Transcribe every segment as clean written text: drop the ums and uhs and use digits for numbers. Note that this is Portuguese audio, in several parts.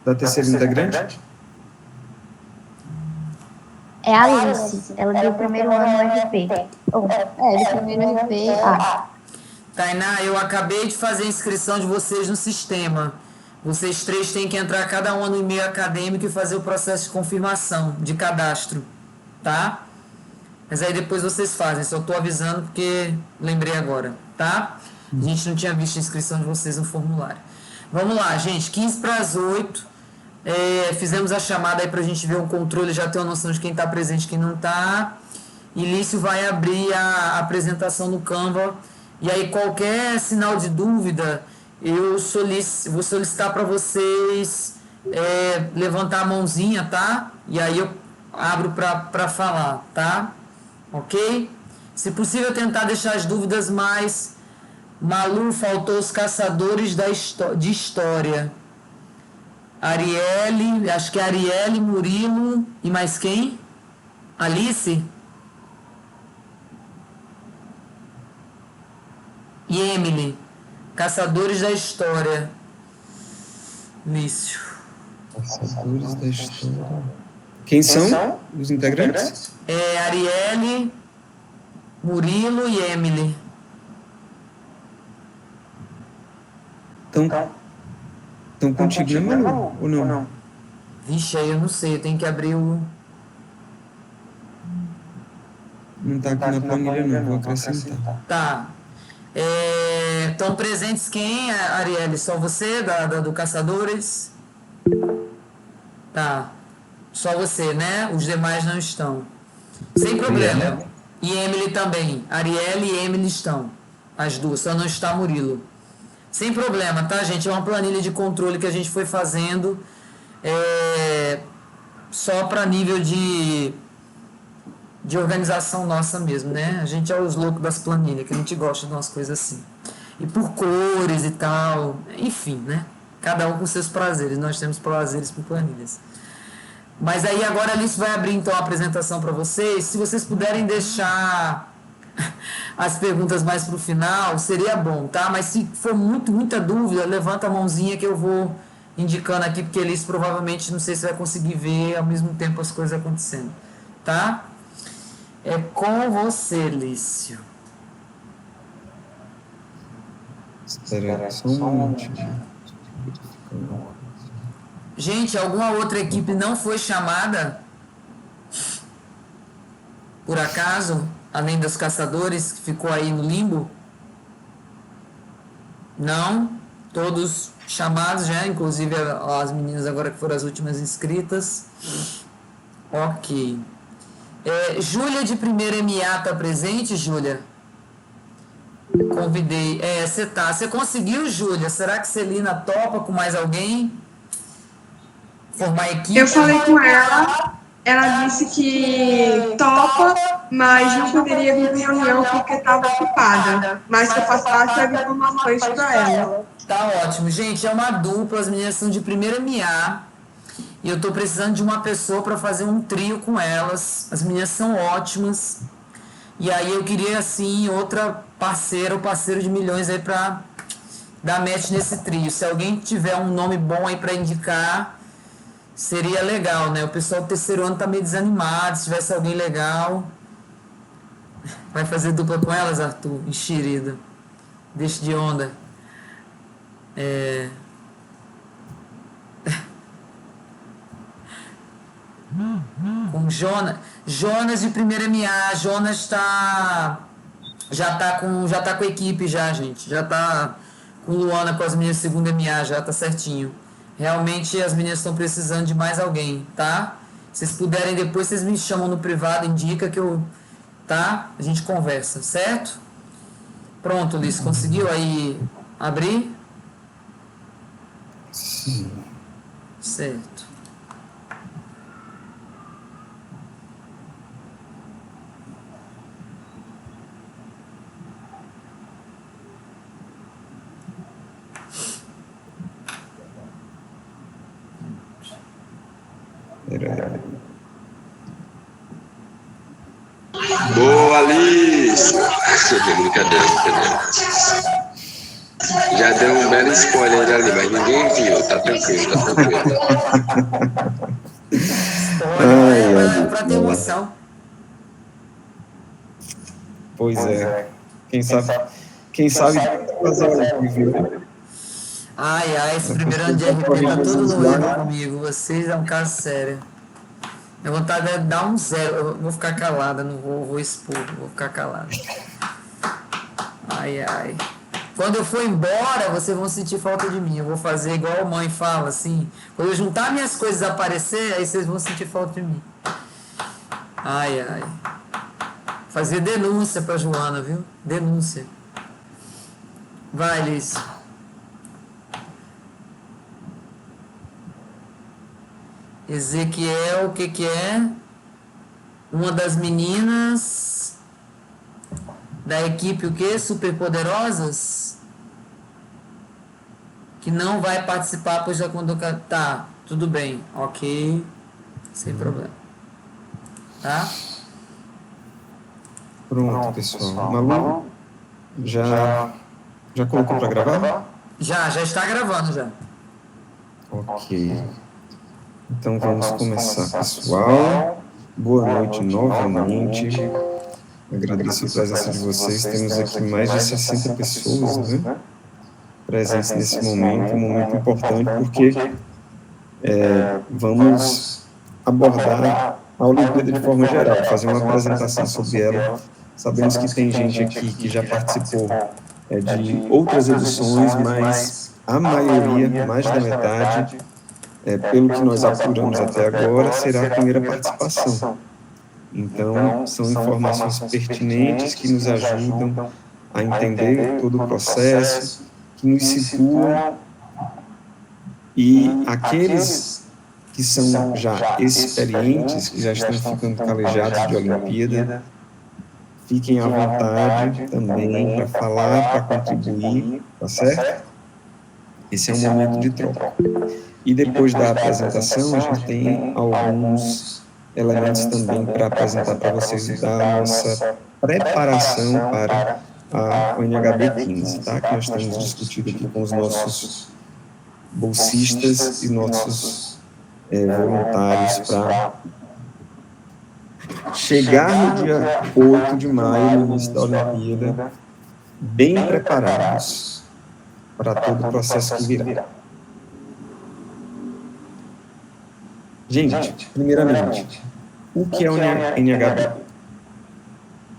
da terceira integrante? É a Alice. Ela deu o primeiro ano no RP. Do primeiro RP A. Tainá, eu acabei de fazer a inscrição de vocês no sistema. Vocês três têm que entrar cada um no e-mail acadêmico e fazer o processo de confirmação, de cadastro, tá? Mas aí depois vocês fazem, só estou avisando porque lembrei agora, tá? A gente não tinha visto a inscrição de vocês no formulário. Vamos lá, gente, 15 para as 8. Fizemos a chamada aí para a gente ver o controle, já ter uma noção de quem está presente e quem não está. Ilício vai abrir a apresentação no Canva. E aí qualquer sinal de dúvida, eu vou solicitar para vocês levantar a mãozinha, tá? E aí eu abro para falar, tá? Ok? Se possível, tentar deixar as dúvidas mais... Malu, faltou os caçadores de história. Arielle, acho que é Arielle, Murilo e mais quem? Alice? E Emily. Caçadores da história. Lício. Caçadores da história. Quem são os integrantes? Arielle, Murilo e Emily. Estão contigo, né, Malu? Ou não? Vixe, aí eu não sei, eu tenho que abrir o... Não está aqui na planilha, não, vou acrescentar. Tá. Estão presentes quem, Arielle? Só você, do Caçadores? Tá. Só você, né? Os demais não estão. Sem problema. E Emily também. Arielle e Emily estão. As duas, só não está Murilo. Sem problema, tá, gente? É uma planilha de controle que a gente foi fazendo só para nível de organização nossa mesmo, né? A gente é os loucos das planilhas, que a gente gosta de umas coisas assim. E por cores e tal, enfim, né? Cada um com seus prazeres. Nós temos prazeres por planilhas. Mas aí agora a Alice vai abrir então a apresentação para vocês. Se vocês puderem deixar as perguntas mais para o final, seria bom, tá? Mas se for muita dúvida, levanta a mãozinha que eu vou indicando aqui, porque a Alice provavelmente, não sei se vai conseguir ver ao mesmo tempo as coisas acontecendo, tá? É com você, Lício. Espera só um momentinho. Gente, alguma outra equipe não foi chamada? Por acaso? Além dos caçadores, que ficou aí no limbo? Não? Todos chamados já, inclusive as meninas agora que foram as últimas inscritas. Ok. Júlia de primeira MA tá presente, Júlia? Convidei. Você tá. Você conseguiu, Júlia? Será que Celina topa com mais alguém? Formar equipe? Eu falei com ela disse que topa, mas não poderia vir para reunião porque estava ocupada. Mas se eu passasse as informações para ela. Tá ótimo. Gente, é uma dupla, as meninas são de primeira MA. E eu tô precisando de uma pessoa para fazer um trio com elas. As meninas são ótimas. E aí eu queria, assim, outra parceira ou parceiro de milhões aí para dar match nesse trio. Se alguém tiver um nome bom aí para indicar, seria legal, né? O pessoal do terceiro ano tá meio desanimado. Se tivesse alguém legal. Vai fazer dupla com elas, Arthur? Enxerido. Deixa de onda. Com Jonas de primeira MA. Jonas já tá com a equipe já, gente. Já tá com Luana, com as meninas de segunda MA, já tá certinho. Realmente as meninas estão precisando de mais alguém, tá? Se vocês puderem depois, vocês me chamam no privado, indica que eu... Tá? A gente conversa, certo? Pronto, Liz, conseguiu aí abrir? Sim. Certo. Boa, Alice! Brincadeira. Já deu um belo spoiler ali, mas ninguém viu. Tá tranquilo, tá tranquilo. Spoiler, pra ter emoção. Pois é. Quem sabe fazer o review. Ai, esse primeiro ano de RP tá todo no erro comigo. Vocês é um caso sério. Minha vontade é dar um 0. Eu vou ficar calada, não vou expor, vou ficar calada. Ai. Quando eu for embora, vocês vão sentir falta de mim. Eu vou fazer igual a mãe fala, assim. Quando eu juntar minhas coisas e aparecer, aí vocês vão sentir falta de mim. Ai. Fazer denúncia pra Joana, viu? Denúncia. Vai, Liz. Ezequiel, o que é? Uma das meninas da equipe, o quê? Superpoderosas? Que não vai participar, pois já quando... Tá, tudo bem, ok. Sem problema. Tá? Pronto, pessoal. Malu, já colocou para gravar? Já está gravando já. Ok. Então vamos começar, pessoal. Boa noite novamente. Agradeço a presença de vocês. Temos aqui mais de 60 pessoas, né, presentes nesse momento, um momento importante, porque vamos abordar a Olimpíada de forma geral, fazer uma apresentação sobre ela. Sabemos que tem gente aqui que já participou de outras edições, mas a maioria, mais da metade, pelo que nós apuramos até agora, será a primeira participação. Então, são informações pertinentes que nos ajudam a entender todo o processo, que nos situam, e aqueles que são já experientes, que já estão ficando calejados de Olimpíada, fiquem à vontade também para falar, para contribuir, tá certo? Esse é um momento de troca. E depois da apresentação, a gente tem alguns elementos também para apresentar para vocês da nossa preparação para a NHB 15, tá? Que nós temos discutido aqui com os nossos bolsistas e nossos voluntários para chegar no dia 8 de maio, no início da Olimpíada, bem preparados para todo o processo que virá. Gente, primeiramente, o que é o NHB?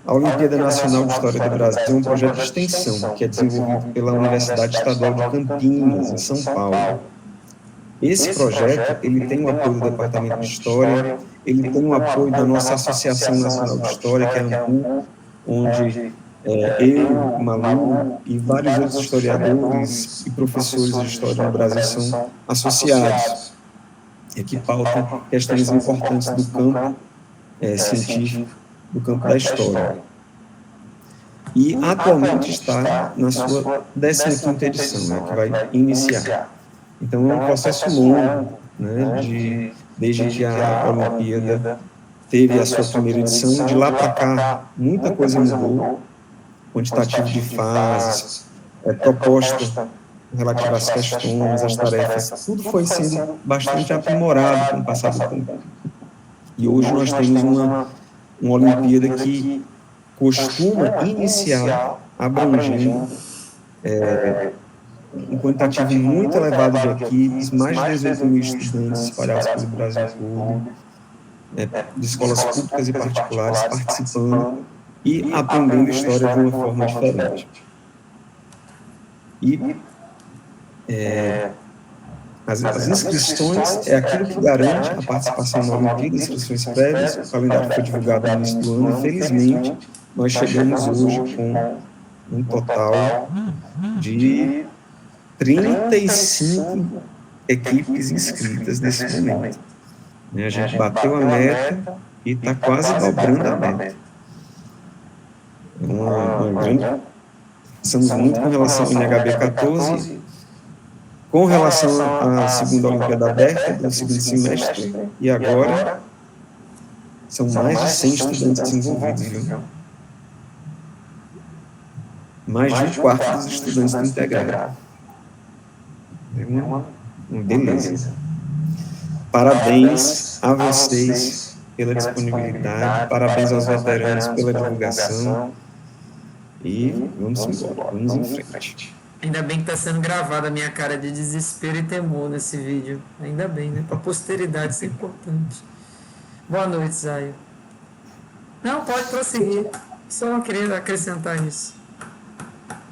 A Olimpíada Nacional de História do Brasil é um projeto de extensão que é desenvolvido pela Universidade Estadual de Campinas, em São Paulo. Esse projeto, ele tem o apoio do Departamento de História, ele tem o apoio da nossa Associação Nacional de História, que é a ANPU, onde eu, Malu e vários outros historiadores e professores de História no Brasil são associados, e que pautam questões importantes do campo científico, do campo da história. E atualmente está na sua 15ª edição, que vai iniciar. Então é um processo longo, né, desde que a Olimpíada teve a sua primeira edição. De lá para cá, muita coisa mudou, quantitativo de fases, proposta relativa às questões, às tarefas, tudo foi sendo bastante aprimorado com o passar do tempo. E hoje nós temos uma Olimpíada que costuma iniciar abrangendo um quantitativo muito elevado de equipes, mais de 18 mil estudantes espalhados pelo Brasil todo, de escolas públicas e particulares participando e aprendendo história de uma forma diferente. E as inscrições é aquilo que garante a participação na Olimpíada, inscrições prévias. O calendário foi divulgado no início do ano. Infelizmente, nós chegamos hoje com um total de 35 equipes inscritas nesse momento. A gente bateu a meta e está quase dobrando a meta. É uma grande... Estamos muito com relação ao NHB 14, com relação à segunda Olimpíada aberta, do segundo semestre, e agora são mais de 100 estudantes desenvolvidos, viu? mais de um quarto dos estudantes estão integrados. É uma beleza. Parabéns a vocês pela disponibilidade, parabéns aos veteranos pela divulgação e vamos embora, vamos em frente. Ainda bem que está sendo gravada a minha cara de desespero e temor nesse vídeo. Ainda bem, né? Para a posteridade isso é importante. Boa noite, Zaio. Não, pode prosseguir. Só queria acrescentar isso.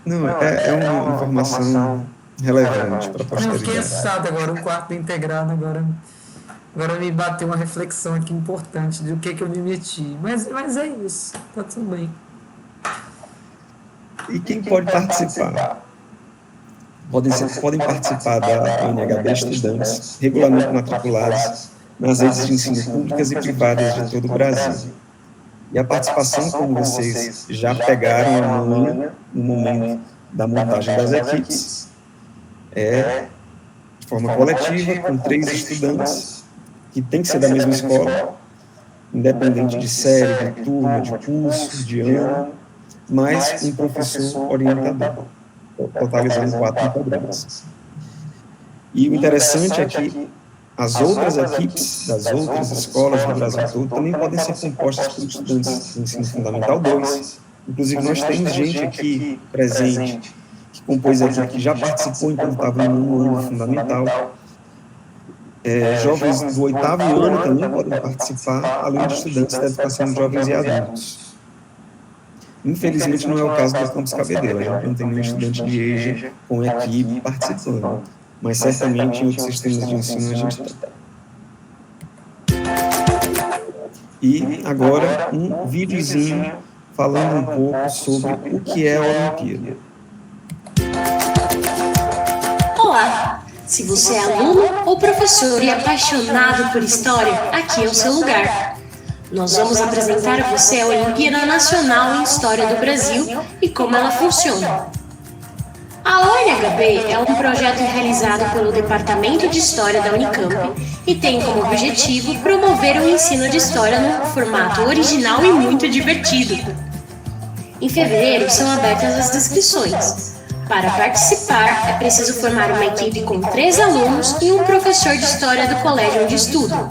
Não, é uma informação relevante para a Não, posteridade. fiquei assustado agora, um quarto integrado, agora me bateu uma reflexão aqui importante de o que eu me meti. Mas é isso, tá tudo bem. E quem pode participar? Podem participar da UNHB estudantes regularmente matriculados nas redes de ensino públicas e privadas de todo o Brasil. E a participação, como vocês já pegaram a manha no momento da montagem das equipes, é de forma coletiva, com 3 estudantes, que tem que ser da mesma escola, independente de série, de turma, de curso, de ano, mais um professor orientador, totalizando 4 integrantes. E o interessante é que as outras equipes das outras escolas do Brasil todo também podem ser compostas por estudantes do ensino fundamental 2. Inclusive, nós temos gente aqui presente que compôs a equipe que já participou enquanto estava no ano fundamental. Jovens do 8º ano também podem participar, além de estudantes da educação de jovens e adultos. Infelizmente, não é o caso do Campus Cabedelo, a gente não tem nenhum estudante de EJA com equipe participando, mas certamente em outros sistemas de ensino a gente tem. E agora, um videozinho falando um pouco sobre o que é a Olimpíada. Olá! Se você é aluno ou professor e apaixonado por história, aqui é o seu lugar. Nós vamos apresentar a você a Olimpíada Nacional em História do Brasil e como ela funciona. A ONHB é um projeto realizado pelo Departamento de História da Unicamp e tem como objetivo promover o ensino de história num formato original e muito divertido. Em fevereiro são abertas as inscrições. Para participar, é preciso formar uma equipe com 3 alunos e um professor de história do colégio onde estudam.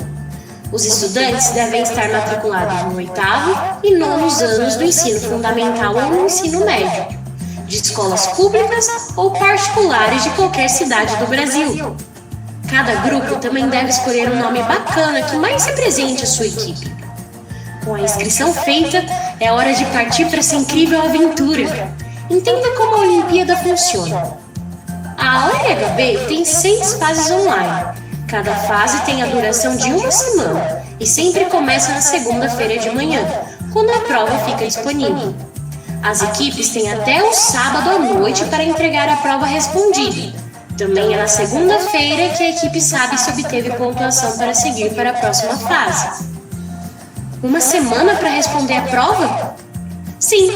Os estudantes devem estar matriculados no 8º e 9º anos do ensino fundamental ou no ensino médio, de escolas públicas ou particulares de qualquer cidade do Brasil. Cada grupo também deve escolher um nome bacana que mais represente a sua equipe. Com a inscrição feita, é hora de partir para essa incrível aventura. Entenda como a Olimpíada funciona. A ONHB tem 6 fases online. Cada fase tem a duração de 1 semana e sempre começa na segunda-feira de manhã, quando a prova fica disponível. As equipes têm até o sábado à noite para entregar a prova respondida. Também é na segunda-feira que a equipe sabe se obteve pontuação para seguir para a próxima fase. 1 semana para responder a prova? Sim!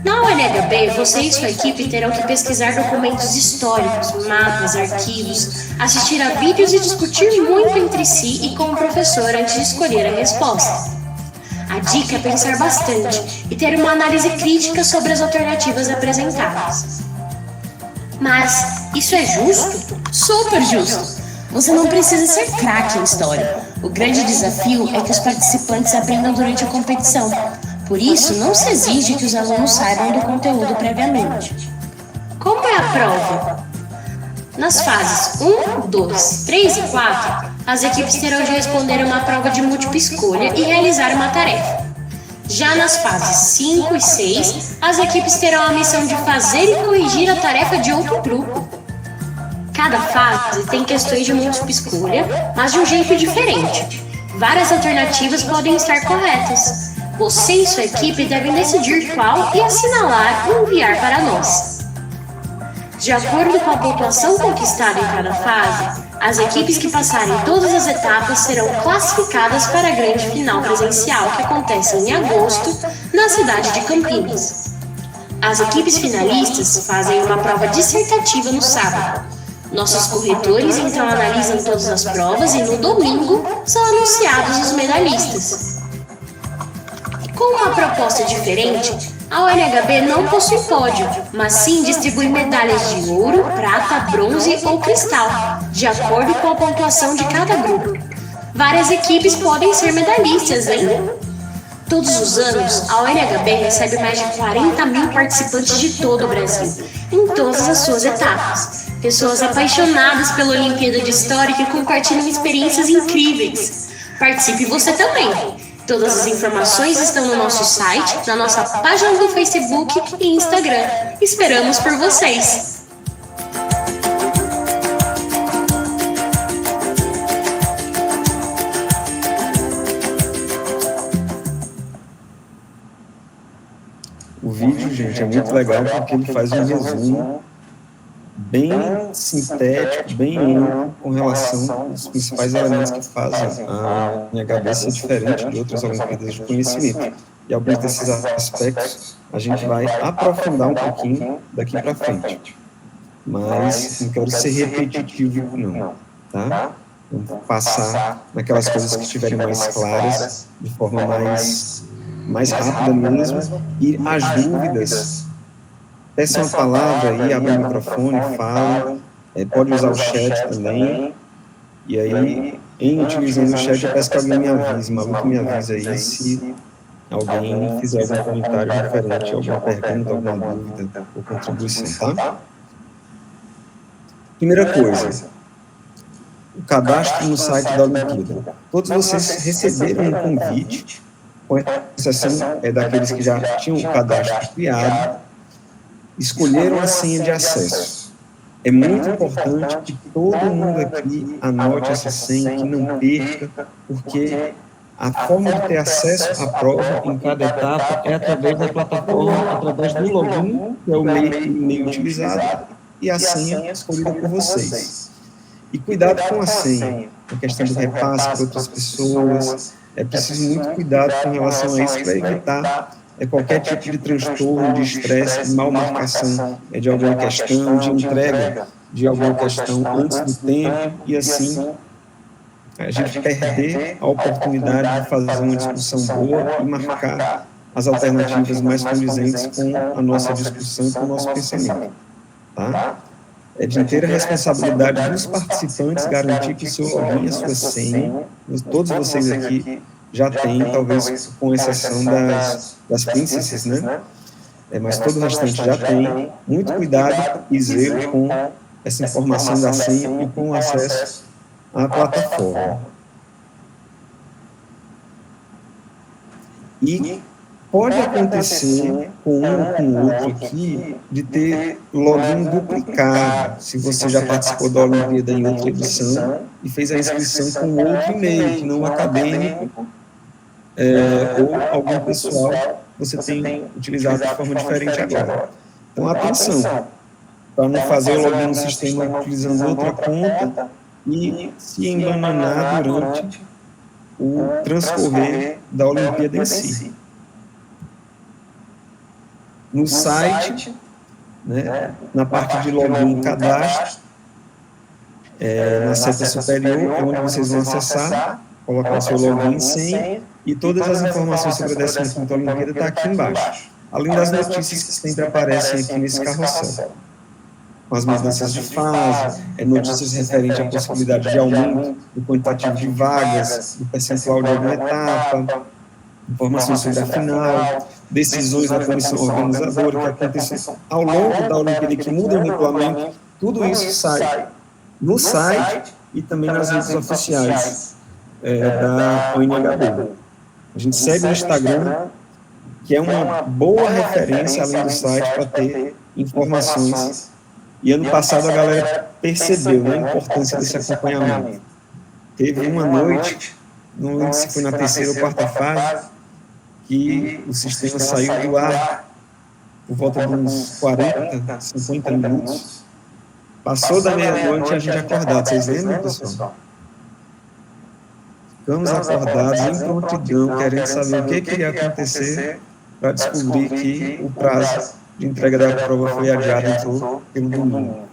Na ONHB, você e sua equipe terão que pesquisar documentos históricos, mapas, arquivos, assistir a vídeos e discutir muito entre si e com o professor antes de escolher a resposta. A dica é pensar bastante e ter uma análise crítica sobre as alternativas apresentadas. Mas isso é justo? Super justo! Você não precisa ser craque em história. O grande desafio é que os participantes aprendam durante a competição. Por isso, não se exige que os alunos saibam do conteúdo previamente. Como é a prova? Nas fases 1, 2, 3 e 4, as equipes terão de responder uma prova de múltipla escolha e realizar uma tarefa. Já nas fases 5 e 6, as equipes terão a missão de fazer e corrigir a tarefa de outro grupo. Cada fase tem questões de múltipla escolha, mas de um jeito diferente. Várias alternativas podem estar corretas. Você e sua equipe devem decidir qual e assinalar e enviar para nós. De acordo com a pontuação conquistada em cada fase, as equipes que passarem todas as etapas serão classificadas para a grande final presencial que acontece em agosto na cidade de Campinas. As equipes finalistas fazem uma prova dissertativa no sábado. Nossos corretores então analisam todas as provas e no domingo são anunciados os medalhistas. Com uma proposta diferente, A UNHB não possui pódio, mas sim distribui medalhas de ouro, prata, bronze ou cristal, de acordo com a pontuação de cada grupo. Várias equipes podem ser medalhistas, hein? Todos os anos, a UNHB recebe mais de 40 mil participantes de todo o Brasil, em todas as suas etapas. Pessoas apaixonadas pela Olimpíada de História que compartilham experiências incríveis. Participe você também! Todas as informações estão no nosso site, na nossa página do Facebook e Instagram. Esperamos por vocês! O vídeo, gente, é muito legal porque ele faz um resumo bem sintético, bem amplo com relação aos principais elementos que fazem a UNHB ser diferente de outras Olimpíadas de conhecimento. E alguns desses aspectos a gente vai aprofundar um pouquinho daqui para frente. Mas não quero ser repetitivo, não, tá? Vamos passar naquelas coisas que estiverem mais claras, de forma mais rápida mesmo, e as dúvidas, peçam a palavra aí, abre o microfone, fala, pode usar o chat também, e aí, em utilizando o chat, eu peço que alguém me avise, Maluco me avise aí se alguém fizer algum comentário referente, alguma pergunta, alguma dúvida ou contribuição, tá? Primeira coisa, o cadastro no site da Olimpíada. Todos vocês receberam um convite, com exceção daqueles que já tinham o cadastro criado, escolheram a senha de acesso. É muito importante que todo mundo aqui anote essa senha, que não perca, porque a forma de ter acesso à prova em cada etapa é através da plataforma, através do login, que é o meio utilizado, e a senha escolhida por vocês. E cuidado com a senha, a questão do repasse para outras pessoas. É preciso muito cuidado com relação a isso para evitar qualquer tipo de transtorno, de estresse, de mal marcação de alguma questão, de entrega de alguma questão antes do tempo, e assim a gente perder a oportunidade de fazer uma discussão boa e marcar as alternativas mais condizentes com a nossa discussão e com o nosso pensamento. Tá? É de inteira responsabilidade dos participantes garantir que o seu login e a sua senha, todos vocês aqui já têm, talvez com exceção das princesses, né? Mas todo o restante já tem. Muito cuidado e zelo com essa informação da senha e com o acesso à plataforma. E pode acontecer com um ou com o outro aqui de ter login duplicado, se você já participou da Olimpíada em outra edição e fez a inscrição com outro e-mail, que não o acadêmico, ou algum pessoal você tem utilizado de forma diferente agora. Então, atenção, para não fazer o login no sistema utilizando outra conta e se embananar durante o transcorrer da Olimpíada em si. No site, né, na parte de login e cadastro, na seta superior, é onde vocês vão acessar, colocar o seu login e senha, e todas as informações sobre a 15ª Olimpíada estão aqui embaixo. Além das notícias que sempre aparecem aqui nesse carrossel. Com as mudanças de fase, notícias referentes à possibilidade de aumento do quantitativo de vagas, do percentual de alguma etapa, informações sobre a final, decisões da comissão organizadora que acontecem ao longo da Olimpíada que mudam o regulamento, tudo isso sai no site e também nas redes oficiais da UNHB. A gente segue o Instagram, que é uma boa referência além do site para ter informações. E ano passado a galera percebeu, né, a importância desse acompanhamento. Teve uma noite, não lembro se foi na terceira ou quarta fase, que o sistema saiu do ar por volta de uns 40, 50 minutos. Passou da meia-noite e a gente acordado. Vocês lembram, pessoal? Ficamos acordados em prontidão, querendo saber o que ia acontecer, para descobrir que o prazo de entrega da prova foi adiado, entrou pelo domingo.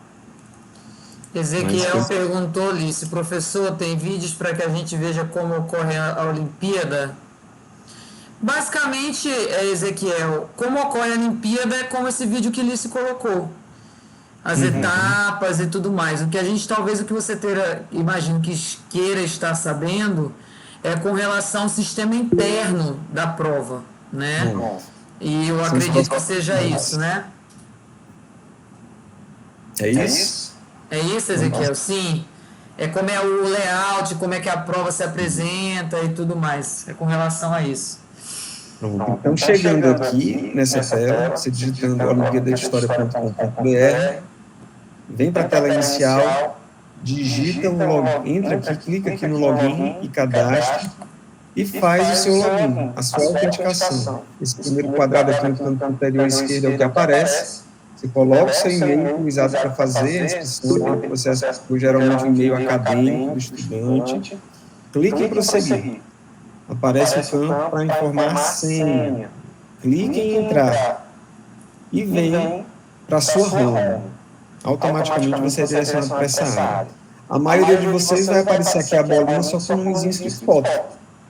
Ezequiel perguntou, Alice, professor, tem vídeos para que a gente veja como ocorre a Olimpíada? Basicamente, Ezequiel, como ocorre a Olimpíada é como esse vídeo que Lício colocou. As etapas e tudo mais. O que a gente, talvez, o que você imagino que queira estar sabendo é com relação ao sistema interno da prova, né? E eu acredito que seja isso, né? É isso? É isso, Ezequiel? Sim. É como é o layout, como é que a prova se apresenta e tudo mais. É com relação a isso. Pronto. Então, chegando aqui nessa tela, você digitando olimpiadadehistoria.com.br, vem para a tela inicial, digita o login, entra aqui, clica aqui no login e cadastre e faz o seu login, a sua autenticação. Esse primeiro quadrado aqui no canto superior esquerdo é o que aparece. Você coloca o seu e-mail utilizado para fazer a inscrição, o processo geralmente um e-mail acadêmico do estudante. Clique em prosseguir. Aparece o campo para informar a senha. Clique em entrar e vem para a sua home. Automaticamente você é direcionado para essa área. A maioria de vocês vai aparecer aqui a bolinha só com o nomezinho escrito foto.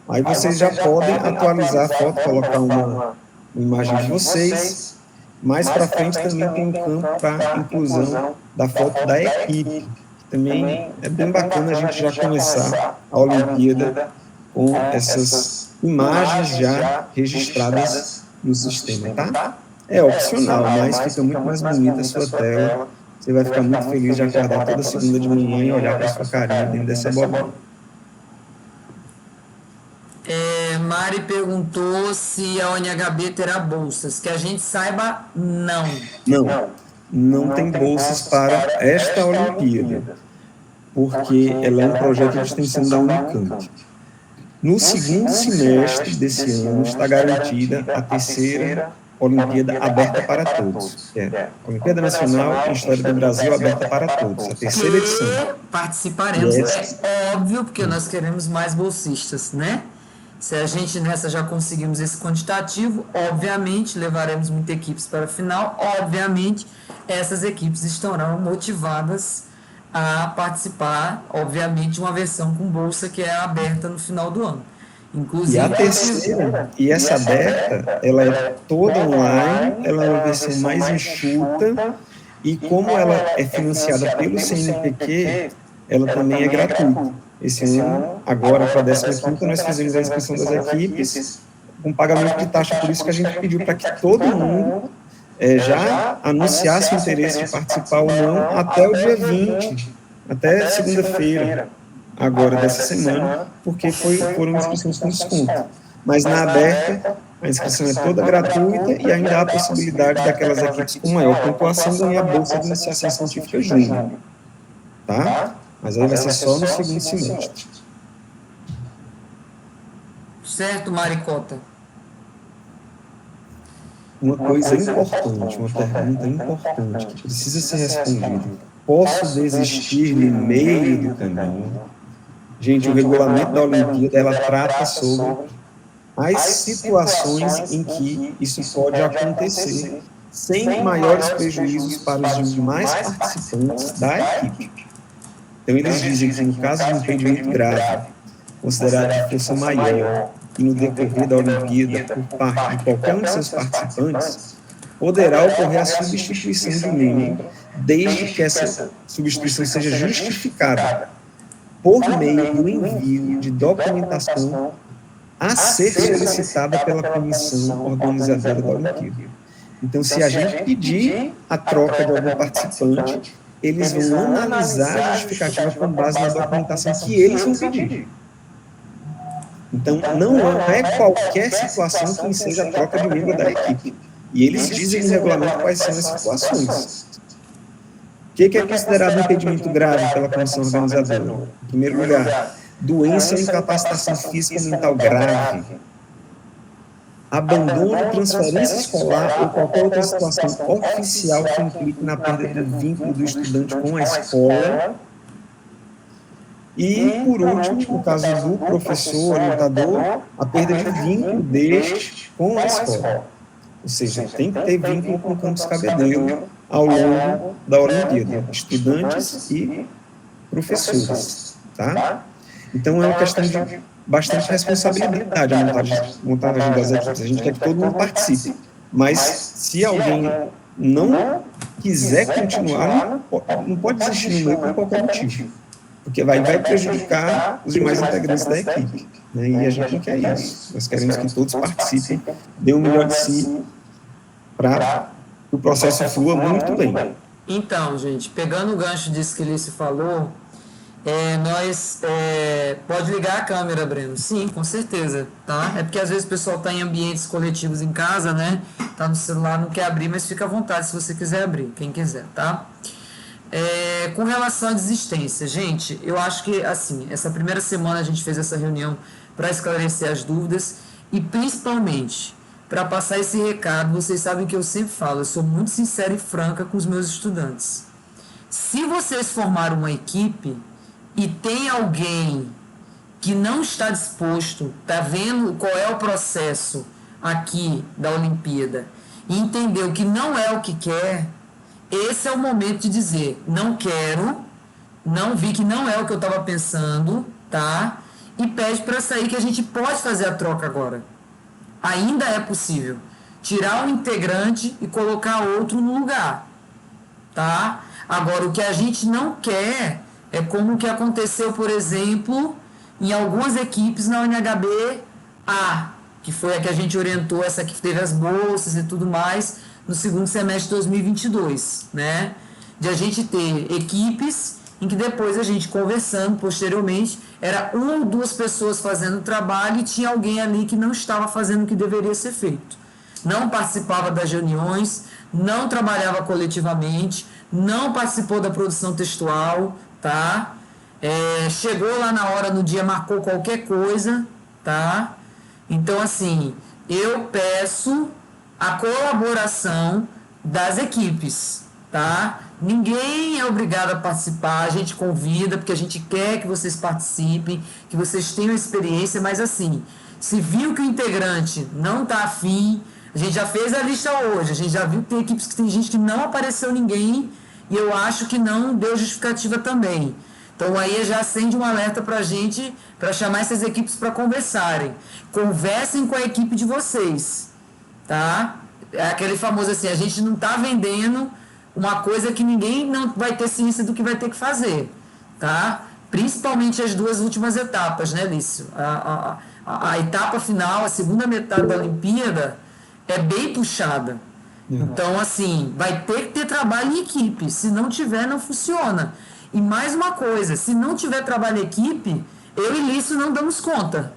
Aí vocês já podem atualizar a foto, colocar uma imagem de vocês. Mais para frente também tem um campo para inclusão da foto da equipe. Também é bem bacana a gente já começar a Olimpíada com essas imagens já registradas no sistema, tá? É opcional, mas fica muito mais bonita a sua tela. Você vai ficar muito feliz de acordar toda segunda de manhã e olhar para a sua carinha dentro dessa bolinha. Mari perguntou se a UNHB terá bolsas. Que a gente saiba, não. Não tem bolsas para esta Olimpíada, porque ela é um projeto de extensão da Unicamp. No segundo semestre desse ano está garantida a terceira Olimpíada aberta para todos, que é a Olimpíada Nacional em História do Brasil aberta para todos, a terceira edição. Participaremos, é óbvio, porque nós queremos mais bolsistas, né? Se a gente nessa já conseguimos esse quantitativo, obviamente levaremos muitas equipes para a final, obviamente essas equipes estarão motivadas a participar, obviamente, de uma versão com bolsa que é aberta no final do ano. Inclusive, e a terceira, e essa aberta, ela é toda online, ela é uma versão mais enxuta, e como ela é financiada pelo CNPq, ela também é gratuita. Esse ano, agora para a 15ª, nós fizemos a inscrição das equipes com pagamento de taxa, por isso que a gente pediu para que todo mundo já anunciasse o interesse de participar ou não até o dia 20, até segunda-feira, agora dessa semana, porque foram inscrições com desconto. Mas na aberta, a inscrição é toda gratuita e ainda há a possibilidade daquelas equipes com maior pontuação ganhar a bolsa de iniciação científica júnior. Tá? Mas aí vai ser só no segundo semestre. Certo, Maricota? Uma coisa importante, uma pergunta importante que precisa ser respondida. Posso desistir no meio do caminho? Gente, o regulamento da Olimpíada, ela trata sobre as situações em que isso pode acontecer sem maiores prejuízos para os demais participantes da equipe. Então, eles dizem que no caso de um impedimento grave, considerado de força maior, e no decorrer da Olimpíada, por parte de qualquer um de seus participantes, poderá ocorrer a substituição de um membro, desde que essa substituição seja justificada por meio do envio de documentação a ser solicitada pela comissão organizadora da Olimpíada. Então, se a gente pedir a troca de algum participante, eles vão analisar a justificativa com base na documentação que eles vão pedir. Então, não é qualquer situação que seja a troca de membro da equipe. E eles dizem no regulamento quais são as situações. O que é considerado um impedimento grave pela comissão organizadora? Em primeiro lugar, doença ou incapacitação física ou mental grave, abandono, transferência escolar ou qualquer outra situação oficial que implique na perda do vínculo do estudante com a escola. E, por último, no caso do professor, orientador, a perda de vínculo deste com a escola. Ou seja, tem que ter vínculo com o campus Cabedelo ao longo da Olimpíada, estudantes e professores. Tá? Então, é uma questão de bastante responsabilidade a montagem das equipes. A gente quer que todo mundo participe. Mas, se alguém não quiser continuar, não pode desistir no meio por qualquer motivo. Porque vai prejudicar os demais integrantes da equipe. Né? E a gente não quer isso. Nós queremos que todos participem, dêem o melhor de si, para que o processo flua muito bem. Então, gente, pegando o gancho disso que Lício falou, pode ligar a câmera, Breno? Sim, com certeza, tá? É porque às vezes o pessoal está em ambientes coletivos em casa, né? Tá no celular, não quer abrir, mas fica à vontade se você quiser abrir, quem quiser, tá? Com relação à desistência, gente, eu acho que, assim, essa primeira semana a gente fez essa reunião para esclarecer as dúvidas e, principalmente, para passar esse recado. Vocês sabem que eu sempre falo, eu sou muito sincera e franca com os meus estudantes. Se vocês formaram uma equipe e tem alguém que não está disposto, está vendo qual é o processo aqui da Olimpíada e entendeu que não é o que quer, esse é o momento de dizer, não quero, não vi que não é o que eu estava pensando, tá? E pede para sair, que a gente pode fazer a troca agora. Ainda é possível tirar um integrante e colocar outro no lugar, tá? Agora, o que a gente não quer é como o que aconteceu, por exemplo, em algumas equipes na UNHB-A, que foi a que a gente orientou, essa que teve as bolsas e tudo mais, no segundo semestre de 2022, né? De a gente ter equipes em que depois a gente conversando posteriormente, era uma ou duas pessoas fazendo o trabalho e tinha alguém ali que não estava fazendo o que deveria ser feito. Não participava das reuniões, não trabalhava coletivamente, não participou da produção textual, tá? Chegou lá na hora, no dia, marcou qualquer coisa, tá? Então, assim, eu peço a colaboração das equipes, tá? Ninguém é obrigado a participar, a gente convida, porque a gente quer que vocês participem, que vocês tenham experiência, mas assim, se viu que o integrante não está afim, a gente já fez a lista hoje, a gente já viu que tem equipes que tem gente que não apareceu ninguém, e eu acho que não deu justificativa também. Então aí já acende um alerta para a gente, para chamar essas equipes para conversarem. Conversem com a equipe de vocês, tá? É aquele famoso assim, a gente não está vendendo uma coisa que ninguém não vai ter ciência do que vai ter que fazer, tá? Principalmente as duas últimas etapas, né, Lício? A etapa final, a segunda metade da Olimpíada, é bem puxada. Então, assim, vai ter que ter trabalho em equipe. Se não tiver, não funciona. E mais uma coisa, se não tiver trabalho em equipe, eu e Lício não damos conta.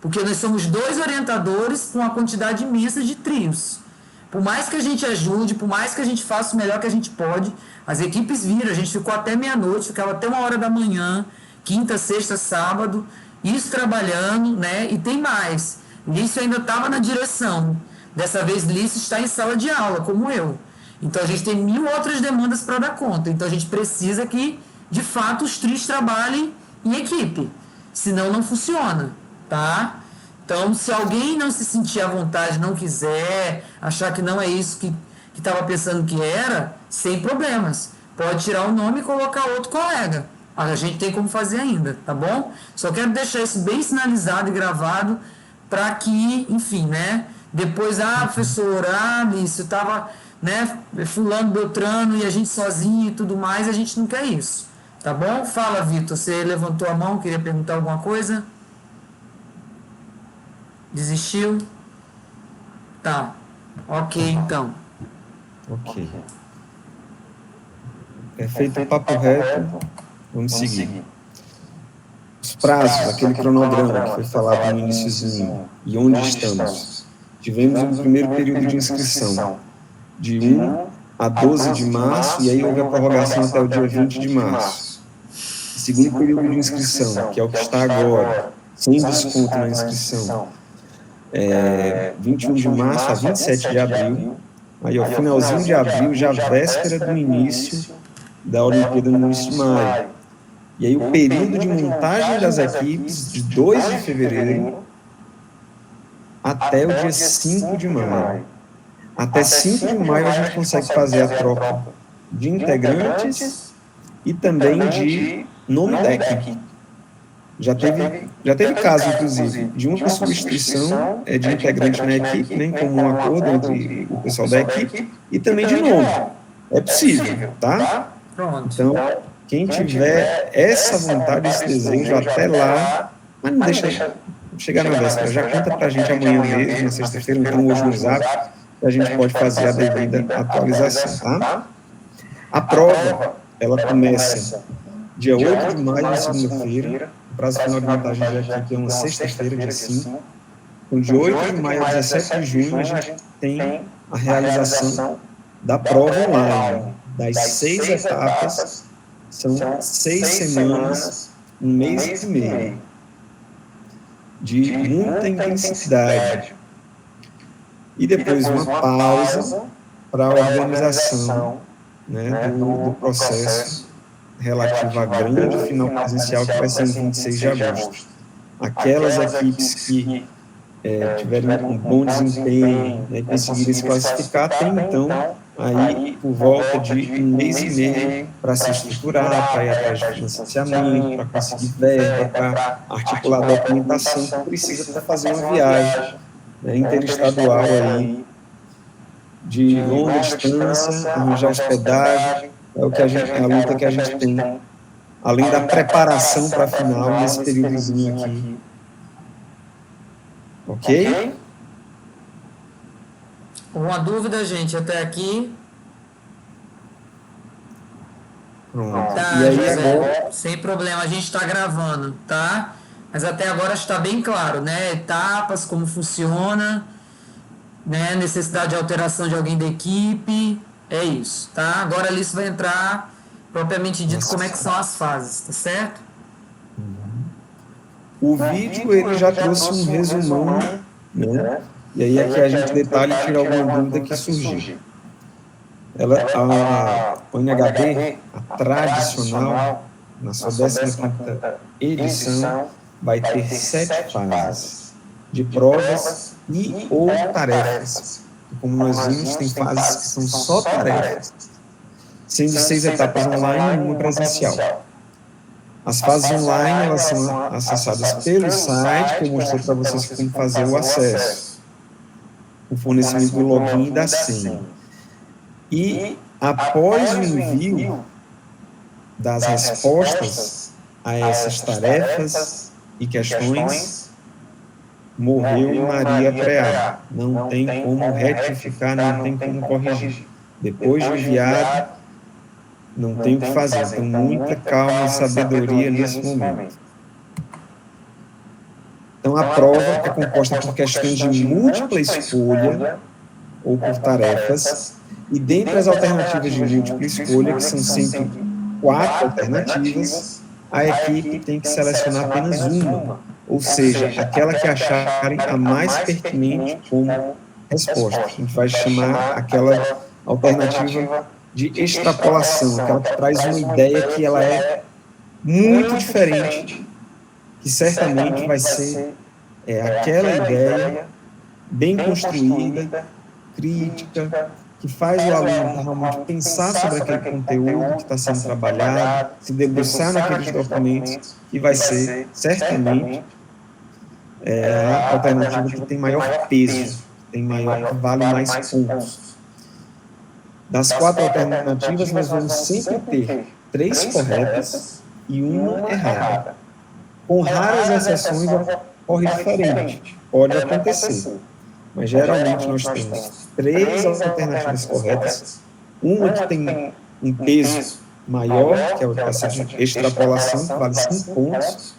Porque nós somos 2 orientadores com uma quantidade imensa de trios. Por mais que a gente ajude, por mais que a gente faça o melhor que a gente pode, as equipes viram, a gente ficou até meia-noite, ficava até 1h da manhã, quinta, sexta, sábado, isso trabalhando, né? E tem mais. Lício ainda estava na direção. Dessa vez, Lício está em sala de aula, como eu. Então, a gente tem 1000 outras demandas para dar conta. Então, a gente precisa que, de fato, os trios trabalhem em equipe. Senão, não funciona, tá? Então, se alguém não se sentir à vontade, não quiser, achar que não é isso que estava pensando que era, sem problemas. Pode tirar o nome e colocar outro colega. A gente tem como fazer ainda, tá bom? Só quero deixar isso bem sinalizado e gravado para que, enfim, né? Depois, professora, Lício, estava, né, fulano, beltrano, e a gente sozinho e tudo mais, a gente não quer isso, tá bom? Fala, Vitor, você levantou a mão, queria perguntar alguma coisa? Desistiu? Tá. Ok, então. Ok. Feito o papo reto, vamos seguir. Os prazos, aquele cronograma que foi falado no iniciozinho, e onde estamos. Tivemos um primeiro período de inscrição, de 1 a 12 de março, e aí houve a prorrogação até o dia 20 de março. Segundo período de inscrição, que é o que está agora, sem desconto na inscrição, 21 de março a 27 de abril, aí ó, finalzinho de abril, já véspera do início da Olimpíada no início de maio. E aí o período de montagem das equipes, de 2 de fevereiro até o dia 5 de maio. Até 5 de maio a gente consegue fazer a troca de integrantes e também de nome da equipe. Já teve caso, inclusive, de uma substituição de integrante na equipe, né, em comum acordo entre o pessoal da equipe, e também de novo. É possível, tá? Pronto. Então, quem tiver essa vontade, esse desejo até lá, mas não deixa chegar na véspera, já conta pra gente amanhã mesmo, na sexta-feira, então hoje no Zap, que a gente pode fazer a devida atualização, tá? A prova, ela começa dia 8 de maio, na segunda-feira, o prazo final de montagem da equipe é uma sexta-feira, dia 5. Então, de 8 de maio a 17 de junho, a gente tem a realização da prova online, das 6 etapas, são 6 semanas, um mês e meio, de muita intensidade. E depois uma pausa para a organização, né, do processo relativo à grande final presencial, que vai ser em 26 de agosto. Aquelas equipes que tiverem um bom desempenho, né, conseguirem se classificar, tem então aí por volta de um mês e meio para se estruturar, para ir atrás de financiamento, para conseguir verba, para articular a documentação que precisa para fazer uma viagem, né, interestadual aí, de longa distância, arranjar hospedagem, é a luta que a gente tem, além da preparação para a final, nesse períodozinho aqui. Ok? Alguma dúvida, gente, até aqui? Pronto. Tá, E aí José, agora... sem problema, a gente está gravando, tá? Mas até agora está bem claro, né? Etapas, como funciona, né? Necessidade de alteração de alguém da equipe, é isso, tá? Agora a Alice vai entrar propriamente dito como é que são as fases, tá certo? O vídeo, ele já trouxe um resumão, né? E aí aqui a gente detalha e tira alguma dúvida que surgiu. A ONHB, a tradicional, na sua 15ª edição, vai ter 7 fases de provas e ou tarefas. Como nós vimos, tem fases que são só tarefas, sendo 6 etapas online e uma presencial. As fases online, elas são acessadas pelo site, que eu mostrei para vocês como fazer o acesso, o fornecimento do login e da senha. E após o envio das respostas a essas tarefas e questões, morreu Maria Preá. Não tem como retificar, não tem como corrigir. Depois de enviado, não tem o que fazer. Então, muita calma e sabedoria nesse momento. Então, a prova é composta por questões de múltipla escolha ou por tarefas, e dentre as alternativas de múltipla escolha, que são sempre 4 alternativas, a equipe tem que selecionar apenas uma, ou seja, aquela que acharem a mais pertinente como resposta. A gente vai chamar aquela alternativa de extrapolação, aquela que traz uma ideia que ela é muito diferente, que certamente vai ser aquela ideia bem construída, crítica, que faz o aluno realmente pensar sobre aquele conteúdo que está sendo trabalhado, se debruçar naqueles documentos, e vai ser, certamente, a alternativa que tem maior peso, que vale mais pontos. Das 4 alternativas, nós vamos sempre ter 3 corretas e uma errada. Com raras exceções, ocorre diferente. Pode acontecer. Mas, geralmente, nós temos 3 alternativas corretas, uma que tem um peso maior, que é essa de extrapolação, que vale 5 pontos,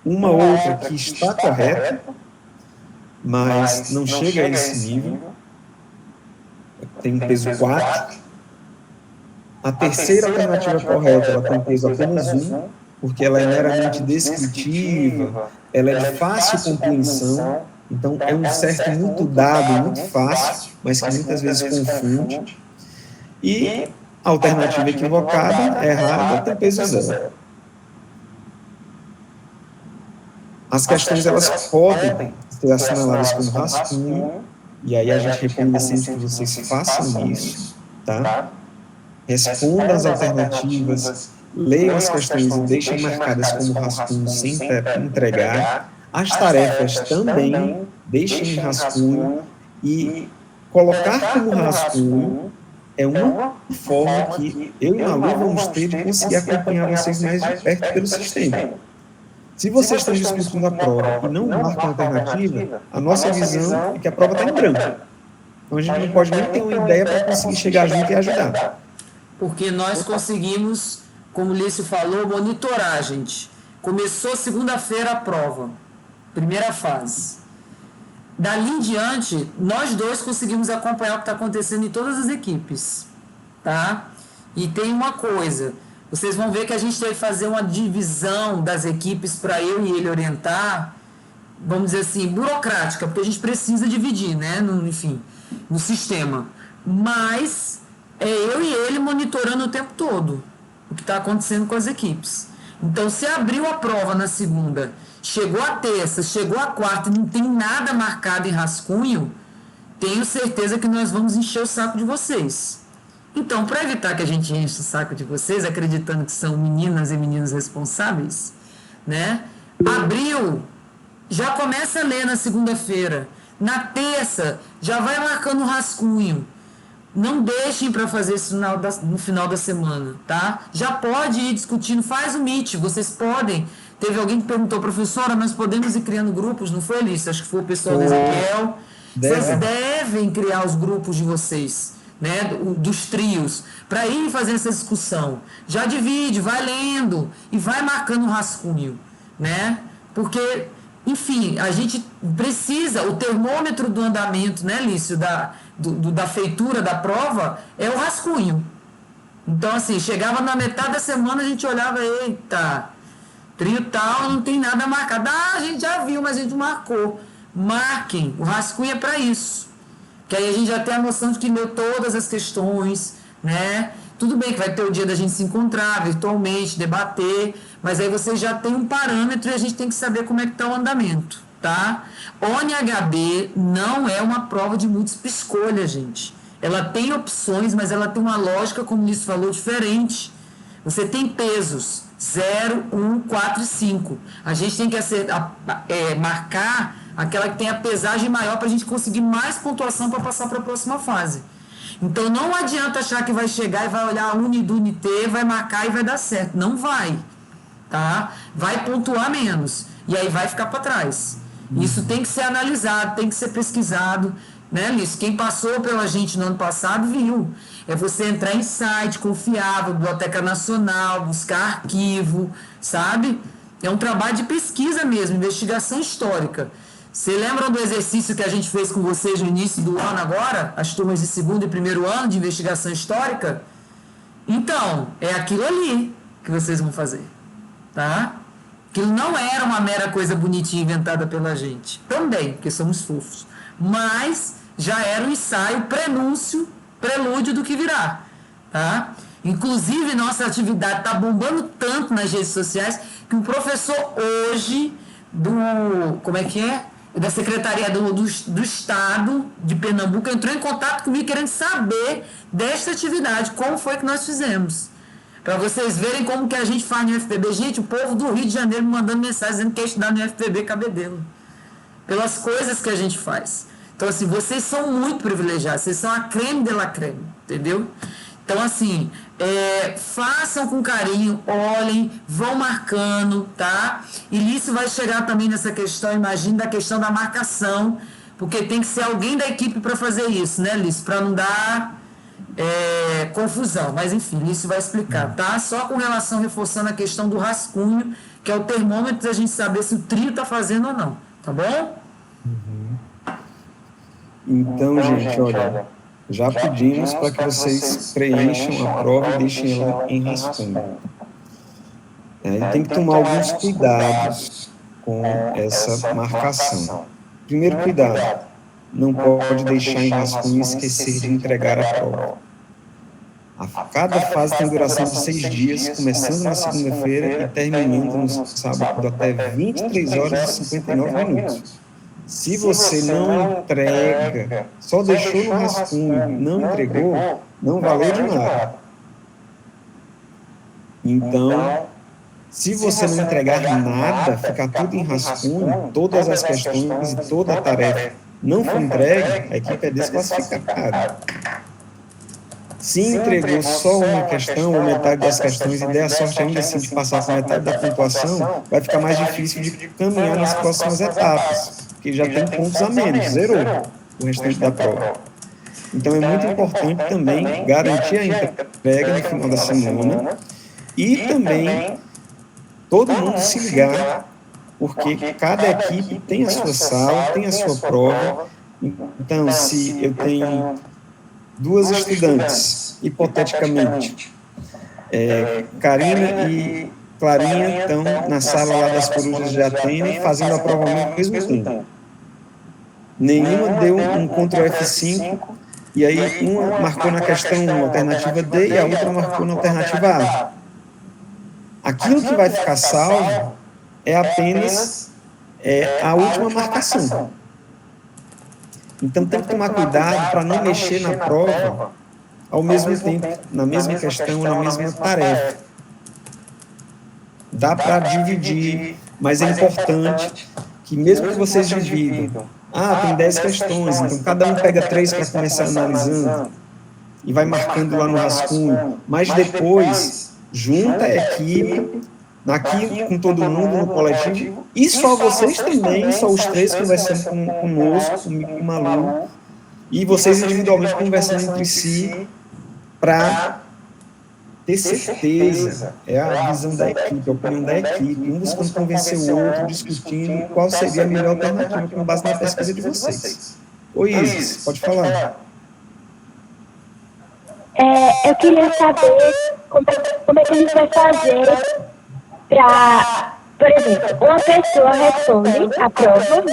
uma outra que está correta, mas não chega a esse nível, tem um peso 4. A terceira alternativa correta, ela tem peso apenas 1, porque ela é meramente descritiva, ela é de fácil compreensão, então é um certo muito dado, muito fácil, mas que muitas vezes confunde. E a alternativa equivocada, errada, tem peso 0. As questões, elas podem ser assinaladas como rascunho, e aí a gente recomenda sempre que vocês façam isso, tá? Respondam as alternativas Leiam as questões e deixem marcadas como rascunho sem entregar. As tarefas também deixem em rascunho, e colocar como rascunho é uma forma que eu e Malu vamos ter de conseguir acompanhar vocês mais de perto pelo sistema. Se vocês estão disputando a prova e não marcam alternativa, a nossa visão é que a prova está em branco. Então a gente não pode nem ter uma ideia para conseguir chegar junto e ajudar. Porque nós conseguimos, como o Lício falou, monitorar, gente. Começou segunda-feira a prova, primeira fase. Dali em diante, nós dois conseguimos acompanhar o que está acontecendo em todas as equipes, tá? E tem uma coisa, vocês vão ver que a gente teve que fazer uma divisão das equipes para eu e ele orientar, vamos dizer assim, burocrática, porque a gente precisa dividir, né? Enfim, no sistema. Mas é eu e ele monitorando o tempo todo o que está acontecendo com as equipes. Então, se abriu a prova na segunda, chegou a terça, chegou a quarta e não tem nada marcado em rascunho, tenho certeza que nós vamos encher o saco de vocês. Então, para evitar que a gente enche o saco de vocês, acreditando que são meninas e meninos responsáveis, né? Abriu, já começa a ler na segunda-feira. Na terça, já vai marcando o rascunho. Não deixem para fazer isso no final da semana, tá? Já pode ir discutindo, faz o Meet, vocês podem. Teve alguém que perguntou, professora, nós podemos ir criando grupos? Não foi, Alice? Acho que foi o pessoal da Ezequiel. Vocês devem criar os grupos de vocês, né? Dos trios, para ir fazer essa discussão. Já divide, vai lendo e vai marcando um rascunho, né? Porque, enfim, a gente precisa, o termômetro do andamento, né, Lício, da feitura da prova, é o rascunho. Então, assim, chegava na metade da semana, a gente olhava, eita, trio tal, não tem nada marcado. Ah, a gente já viu, mas a gente marcou. Marquem, o rascunho é para isso. Que aí a gente já tem a noção de que leu todas as questões, né? Tudo bem que vai ter o dia da gente se encontrar virtualmente, debater, mas aí você já tem um parâmetro e a gente tem que saber como é que está o andamento, tá? ONHB não é uma prova de múltipla escolha, gente. Ela tem opções, mas ela tem uma lógica, como o Lício falou, diferente. Você tem pesos 0, 1, 4 e 5. A gente tem que marcar aquela que tem a pesagem maior para a gente conseguir mais pontuação para passar para a próxima fase. Então não adianta achar que vai chegar e vai olhar a Uni do UNT, vai marcar e vai dar certo. Não vai, tá? Vai pontuar menos e aí vai ficar para trás. Isso tem que ser analisado, tem que ser pesquisado, né, Lício? Quem passou pela gente no ano passado viu. É você entrar em site confiável, Biblioteca Nacional, buscar arquivo, sabe? É um trabalho de pesquisa mesmo, investigação histórica. Você lembram do exercício que a gente fez com vocês no início do ano agora? As turmas de segundo e primeiro ano de investigação histórica? Então, é aquilo ali que vocês vão fazer, tá? Aquilo não era uma mera coisa bonitinha inventada pela gente. Também, porque somos fofos. Mas já era um ensaio, prelúdio do que virá, tá? Inclusive, nossa atividade está bombando tanto nas redes sociais que o professor hoje da Secretaria do Estado de Pernambuco entrou em contato comigo querendo saber desta atividade, como foi que nós fizemos. Para vocês verem como que a gente faz no UFPB. Gente, o povo do Rio de Janeiro me mandando mensagem dizendo que quer estudar no UFPB Cabedelo. Pelas coisas que a gente faz. Então, assim, vocês são muito privilegiados, vocês são a creme de la creme, entendeu? Então, assim, façam com carinho, olhem, vão marcando, tá? E Lício vai chegar também nessa questão, imagina, da questão da marcação, porque tem que ser alguém da equipe para fazer isso, né, Lício? Para não dar confusão. Mas, enfim, Lício vai explicar, tá? Só com relação, reforçando a questão do rascunho, que é o termômetro da gente saber se o trio tá fazendo ou não, tá bom? Então, gente, olha, já pedimos para que vocês preencham a prova e deixem ela em rascunho. E tem que tomar alguns cuidados com essa marcação. Primeiro cuidado, não pode deixar em rascunho e esquecer de entregar a prova. Cada fase tem duração de 6 dias, começando na segunda-feira e terminando no sábado até 23 horas e 59 minutos. Se você não entrega, só deixou no rascunho, não entregou, não valeu de nada. Então, se você não entregar nada, ficar tudo em rascunho, todas as questões e toda a tarefa não for entregue, a equipe é desclassificada. Se entregou só uma questão ou metade das questões e der a sorte ainda assim de passar por metade da pontuação, vai ficar mais difícil de caminhar nas próximas etapas, porque já tem pontos a menos, zerou o restante da prova. Então é muito importante também garantir a entrega no final da semana e também todo mundo se ligar, porque cada equipe tem a sua sala, tem a sua prova. Então, se eu tenho 2 estudantes, hipoteticamente, Karina e Clarinha estão na sala lá das Corujas de Atene fazendo a prova ao mesmo tempo. Nenhuma deu um Ctrl F5, e aí uma marcou na questão alternativa D e a outra marcou na alternativa A. Aquilo que vai ficar salvo é apenas a última marcação. Então tem que tomar cuidado para não mexer na prova ao mesmo tempo, na mesma questão ou na mesma tarefa. Dá para dividir, mas é importante que mesmo que vocês dividam, tem 10 questões, então cada um pega 3 para começar analisando e vai marcando lá no rascunho, mas depois junta a equipe, aqui com todo mundo no coletivo, e só vocês também, só os 3 conversando conosco, comigo, com o Malu, e vocês individualmente conversando entre si para ter certeza, é a visão da equipe, a opinião da equipe, um buscando convencer o outro, discutindo qual seria a melhor alternativa com base na pesquisa de vocês. Oi, Isis, pode falar. Eu queria saber como é que a gente vai fazer para, por exemplo, uma pessoa responde a prova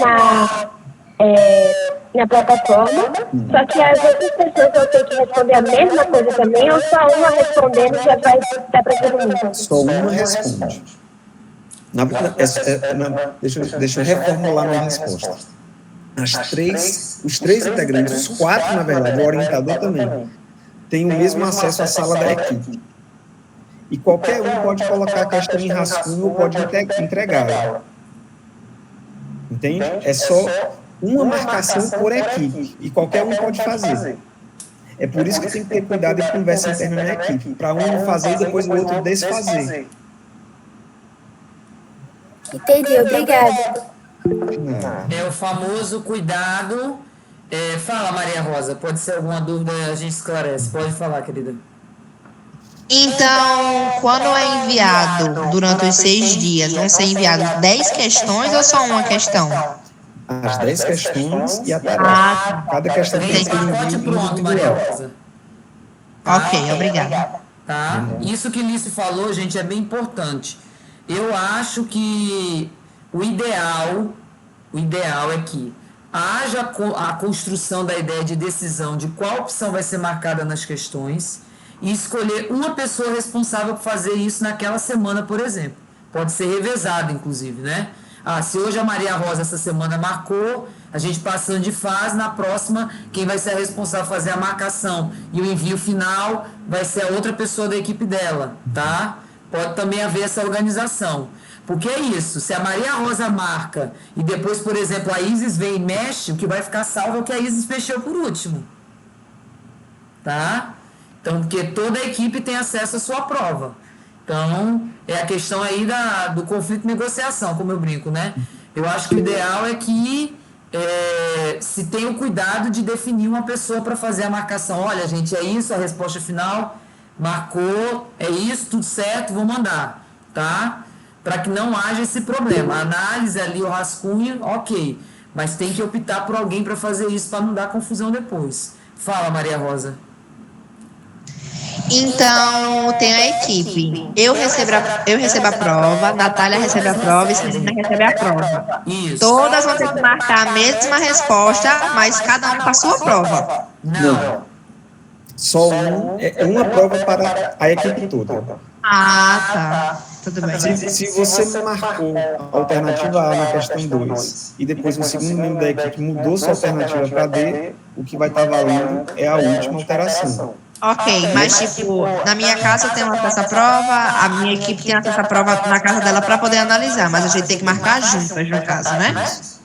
na plataforma, só que as outras pessoas vão ter que responder a mesma coisa também, ou só uma respondendo já vai dar para todo mundo? Só uma responde. Deixa eu reformular minha resposta. Os 3 integrantes, os 4, na verdade, o orientador também, têm o mesmo acesso à sala da equipe. E qualquer um pode colocar a questão em rascunho ou pode entregar. Entende? É só uma marcação por equipe. E qualquer um pode fazer. É por isso que tem que ter cuidado e conversa interna na equipe. Para um não fazer e depois o outro desfazer. Entendi, obrigada. É o famoso cuidado. Fala, Maria Rosa. Pode ser alguma dúvida, a gente esclarece. Pode falar, querida. Então, quando é enviado durante os 6 dias, vão ser enviadas 10 questões ou só uma questão? As 10 questões e a tarefa. Cada questão tem que ser pronto, Maria Rosa. Ok, obrigada. Tá? Isso que Lício falou, gente, é bem importante. Eu acho que o ideal é que haja a construção da ideia de decisão de qual opção vai ser marcada nas questões e escolher uma pessoa responsável por fazer isso naquela semana, por exemplo. Pode ser revezado, inclusive, né? Se hoje a Maria Rosa essa semana marcou, a gente passando de fase, na próxima, quem vai ser a responsável por fazer a marcação e o envio final vai ser a outra pessoa da equipe dela, tá? Pode também haver essa organização. Porque é isso, se a Maria Rosa marca e depois, por exemplo, a Isis vem e mexe, o que vai ficar salvo é o que a Isis mexeu por último. Tá? Então, porque toda a equipe tem acesso à sua prova. Então, é a questão aí do conflito de negociação, como eu brinco, né? Eu acho que o ideal é que se tenha o cuidado de definir uma pessoa para fazer a marcação. Olha, gente, é isso, a resposta final, marcou, é isso, tudo certo, vou mandar, tá? Para que não haja esse problema. A análise ali, o rascunho, ok. Mas tem que optar por alguém para fazer isso, para não dar confusão depois. Fala, Maria Rosa. Então, tem a equipe. Eu recebo a prova, Natália recebe a prova e Sabrina recebe a prova. Isso. Todas vão ter que marcar a mesma resposta, mas cada um com a sua prova. Não. Só uma prova para a equipe toda. Tá. Tudo bem. Se você marcou a alternativa A na questão 2 e depois um segundo membro da equipe mudou sua alternativa para D, o que vai estar valendo é a última alteração. Ok, mas tipo, na minha casa eu tenho acesso à prova, a minha equipe tem acesso à prova na casa dela para poder analisar, mas a gente tem que marcar juntas, no caso, né?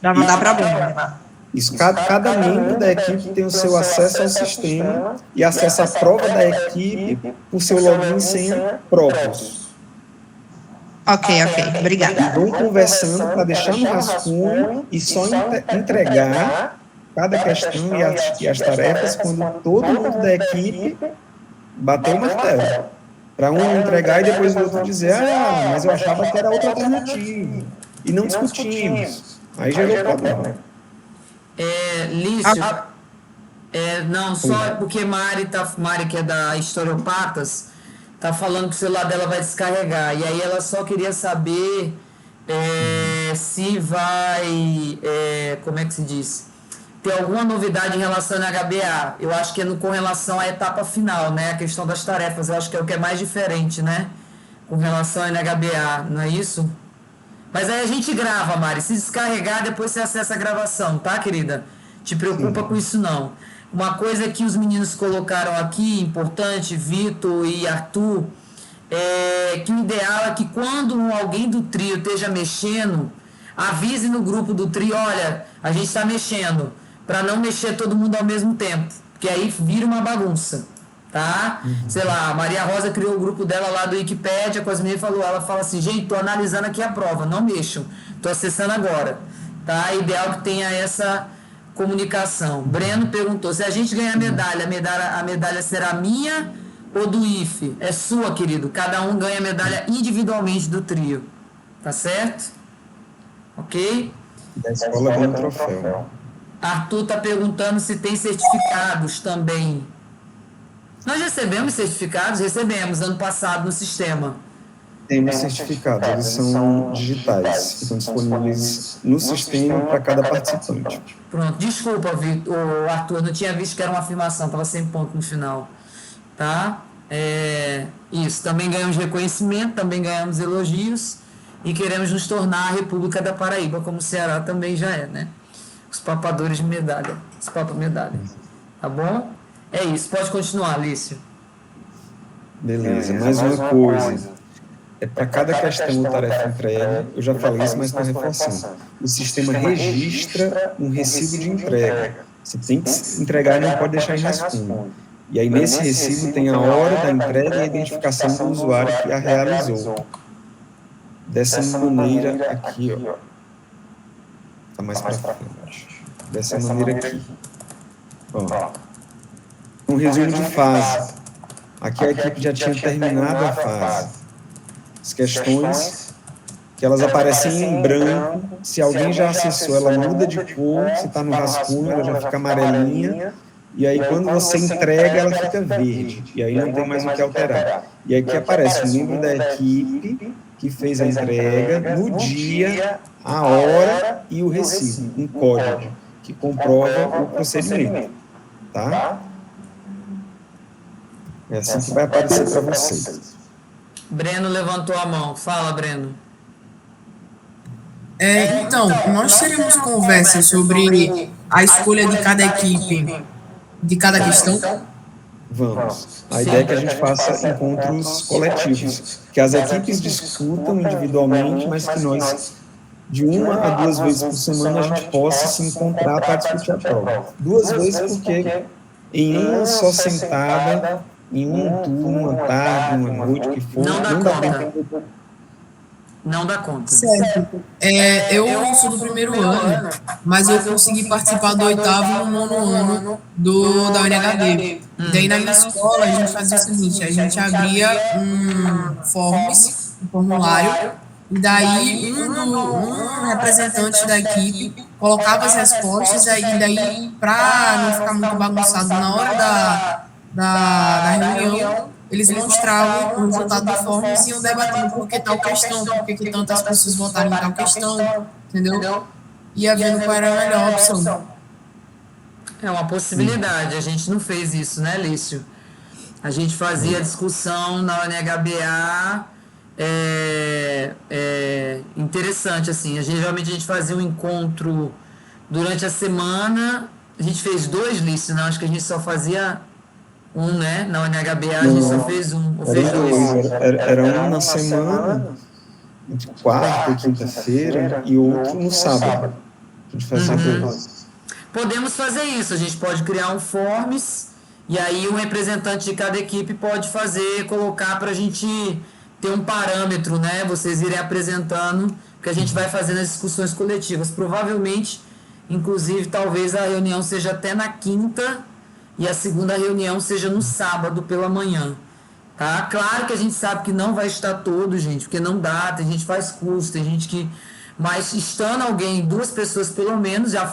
Para não dar problema. Isso, cada membro da equipe tem o seu acesso ao sistema e acesso à prova da equipe por seu login e senha próprios. Ok, obrigada. Vão conversando para deixar no rascunho e só entregar cada questão e as tarefas quando todo mundo da equipe bater o martelo. Para um entregar e depois o outro dizer, mas eu achava que era outra alternativa. E não discutimos. Aí gerou problema. Lício, não, só porque Mari, que é da Historiopatas, tá falando que o celular dela vai descarregar. E aí ela só queria saber se vai, como é que se diz? Ter alguma novidade em relação ao HBA. Eu acho que é com relação à etapa final, né? A questão das tarefas, eu acho que é o que é mais diferente, né? Com relação ao NHBA, não é isso? Mas aí a gente grava, Mari. Se descarregar, depois você acessa a gravação, tá, querida? Te preocupa com isso, não. Uma coisa que os meninos colocaram aqui, importante, Vitor e Arthur, que o ideal é que quando alguém do trio esteja mexendo, avise no grupo do trio, olha, a gente está mexendo, para não mexer todo mundo ao mesmo tempo, porque aí vira uma bagunça, tá? Sei lá, a Maria Rosa criou o grupo dela lá do Wikipédia, com as meninas ela fala assim, gente, tô analisando aqui a prova, não mexam, tô acessando agora, tá? É ideal que tenha essa comunicação. Breno perguntou, se a gente ganhar a medalha será minha ou do IFE? É sua, querido, cada um ganha a medalha individualmente do trio, tá certo? Ok? Da escola ganha um troféu. Arthur está perguntando se tem certificados também. Nós recebemos certificados? Recebemos ano passado no sistema. Temos certificados, eles são digitais, que estão disponíveis no sistema para cada participante. Pronto, desculpa, Arthur, não tinha visto que era uma afirmação, estava sem ponto no final. Tá? Isso, também ganhamos reconhecimento, também ganhamos elogios e queremos nos tornar a República da Paraíba, como o Ceará também já é, né? Os papadores de medalha, os papa-medalha. Tá bom? É isso, pode continuar, Lício. Beleza, mais uma coisa. Para cada questão ou tarefa entregue, eu já falei isso, mas estou reforçando. O sistema registra um recibo de entrega. Você tem que entregar e não pode deixar em rascunho. E aí, nesse recibo, tem a hora da entrega e a identificação do usuário que a realizou. Dessa maneira aqui, ó. Tá mais para frente. Dessa maneira aqui. Ó. Um resumo de fase. Aqui a equipe já tinha terminado a fase. As questões que elas aparecem em branco. Se alguém já acessou, ela muda de cor. Se está no rascunho, ela já fica amarelinha. E aí, quando você entrega, ela fica verde. E aí não tem mais o que alterar. E aí que aparece o membro da equipe que fez a entrega no dia, a hora e o recibo, um código que comprova o procedimento. Tá? É assim que vai aparecer para vocês. Breno levantou a mão. Fala, Breno. Então, nós teremos conversa sobre a escolha de cada equipe, de cada questão? Vamos. A ideia é que a gente faça encontros coletivos, que as equipes discutam individualmente, mas que nós, de 1 a 2 vezes por semana, a gente possa se encontrar para discutir a prova. 2 vezes porque em uma só sentada, em um turno, uma tarde, uma noite, que for, não dá tempo. Não dá conta. Certo. Eu sou do primeiro ano, mas eu consegui participar do 8º e 9º ano da UNHB. Daí na minha escola a gente fazia o seguinte, a gente abria um formulário, e daí um representante da equipe colocava as respostas, e daí para não ficar muito bagunçado na hora da reunião, eles mostravam o resultado do Forms e iam debatendo por que tal questão, por que tantas pessoas votaram em tal questão, entendeu? Ia vendo qual era a melhor opção. É uma possibilidade, a gente não fez isso, né, Lício? A gente fazia discussão na UNHBA, interessante, assim, geralmente a gente fazia um encontro durante a semana, a gente fez 2, Lício, não, acho que a gente só fazia né? Na UNHB a gente só fez um, ou fez Eram dois. dois. Era um na semana, entre quarta e quinta-feira, e outro no sábado. A gente fazia dois. Podemos fazer isso, a gente pode criar um forms, e aí um representante de cada equipe pode colocar para a gente ter um parâmetro, né? Vocês irem apresentando, que a gente vai fazer nas discussões coletivas. Provavelmente, inclusive, talvez a reunião seja até na quinta, e a segunda reunião seja no sábado pela manhã, tá? Claro que a gente sabe que não vai estar todo, gente, porque não dá, tem gente que faz curso, tem gente que... Mas estando alguém, 2 pessoas pelo menos, a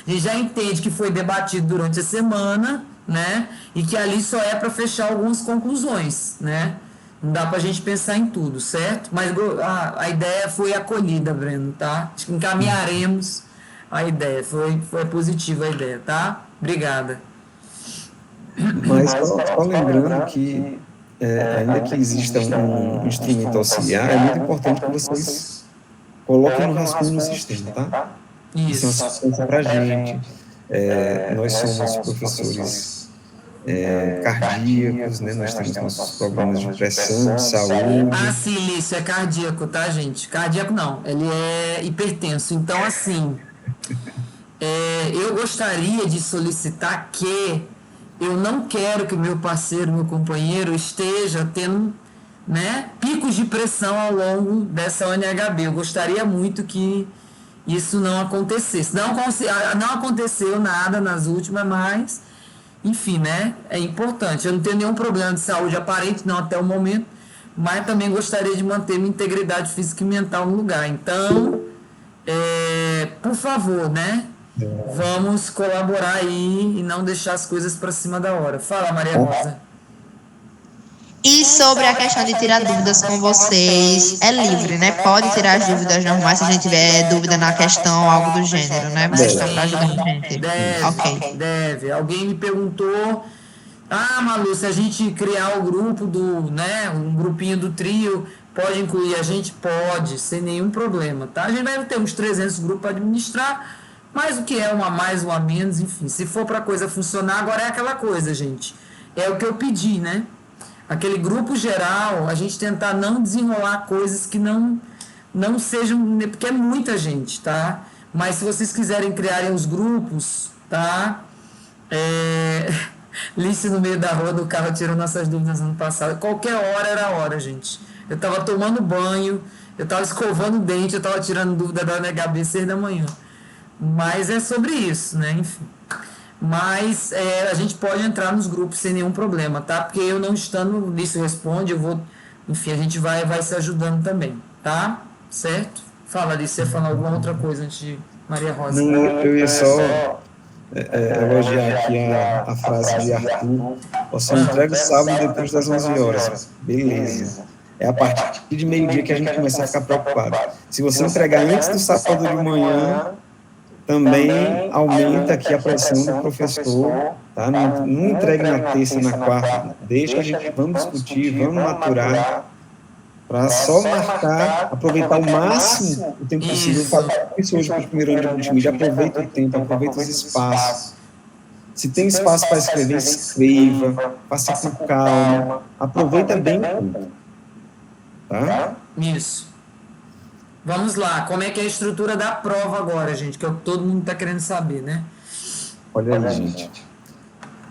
gente já entende que foi debatido durante a semana, né? E que ali só é para fechar algumas conclusões, né? Não dá pra gente pensar em tudo, certo? Mas a ideia foi acolhida, Breno, tá? Acho que encaminharemos a ideia, foi positiva a ideia, tá? Obrigada. Mas só lembrando que, ainda que exista um instrumento auxiliar, é muito importante que vocês coloquem no rascunho no sistema, tá? Isso é uma assistência para a gente. Nós somos professores cardíacos, né? Nós temos nossos problemas de pressão, de saúde. Ah, sim, Lício, é cardíaco, tá, gente? Cardíaco não, ele é hipertenso. Então, assim, eu gostaria de solicitar que eu não quero que meu parceiro, meu companheiro esteja tendo, né, picos de pressão ao longo dessa UNHB. Eu gostaria muito que isso não acontecesse. Não aconteceu nada nas últimas, mas, enfim, né, é importante. Eu não tenho nenhum problema de saúde aparente, não até o momento, mas também gostaria de manter minha integridade física e mental no lugar. Então, por favor, né, vamos colaborar aí e não deixar as coisas para cima da hora. Fala, Maria Rosa. E sobre a questão de tirar dúvidas com vocês, é livre, né? Pode tirar as dúvidas normais se a gente tiver dúvida na questão, algo do gênero, né? Vocês estão para ajudar a gente. Deve. Alguém me perguntou, Malu, se a gente criar o grupo né, um grupinho do trio, pode incluir a gente? Pode, sem nenhum problema, tá? A gente vai ter uns 300 grupos para administrar, mas o que é um a mais, um a menos, enfim. Se for para a coisa funcionar, agora é aquela coisa, gente. É o que eu pedi, né? Aquele grupo geral, a gente tentar não desenrolar coisas que não sejam, porque é muita gente, tá? Mas se vocês quiserem criarem os grupos, tá? Lício no meio da rua do carro tirou nossas dúvidas no ano passado. Qualquer hora era a hora, gente. Eu tava tomando banho, eu tava escovando o dente, eu tava tirando dúvida da UNHB 6 da manhã. Mas é sobre isso, né? Enfim. Mas a gente pode entrar nos grupos sem nenhum problema, tá? Porque eu não estando, o Lício responde, enfim, a gente vai se ajudando também, tá? Certo? Fala, Lício, você ia falar alguma outra coisa antes de Maria Rosa? Não, eu ia só elogiar aqui a frase de Arthur. Você entrega o sábado depois das 11 horas. Beleza. É a partir de meio-dia que a gente começa a ficar preocupado. Se você entregar antes do sábado de manhã, também aumenta aqui a pressão do professor, tá? Não entregue na terça, na quarta, deixa que a gente, vamos discutir, vamos maturar, para só marcar, aproveitar o máximo o tempo possível. Eu falo isso hoje para o primeiro ano de multimídia, aproveita o tempo, aproveita os espaços. Se tem espaço para escrever, escreva, faça com calma, aproveita bem tudo, tá? Isso. Vamos lá, como é que é a estrutura da prova agora, gente? Que é o que todo mundo está querendo saber, né? Olha aí, gente.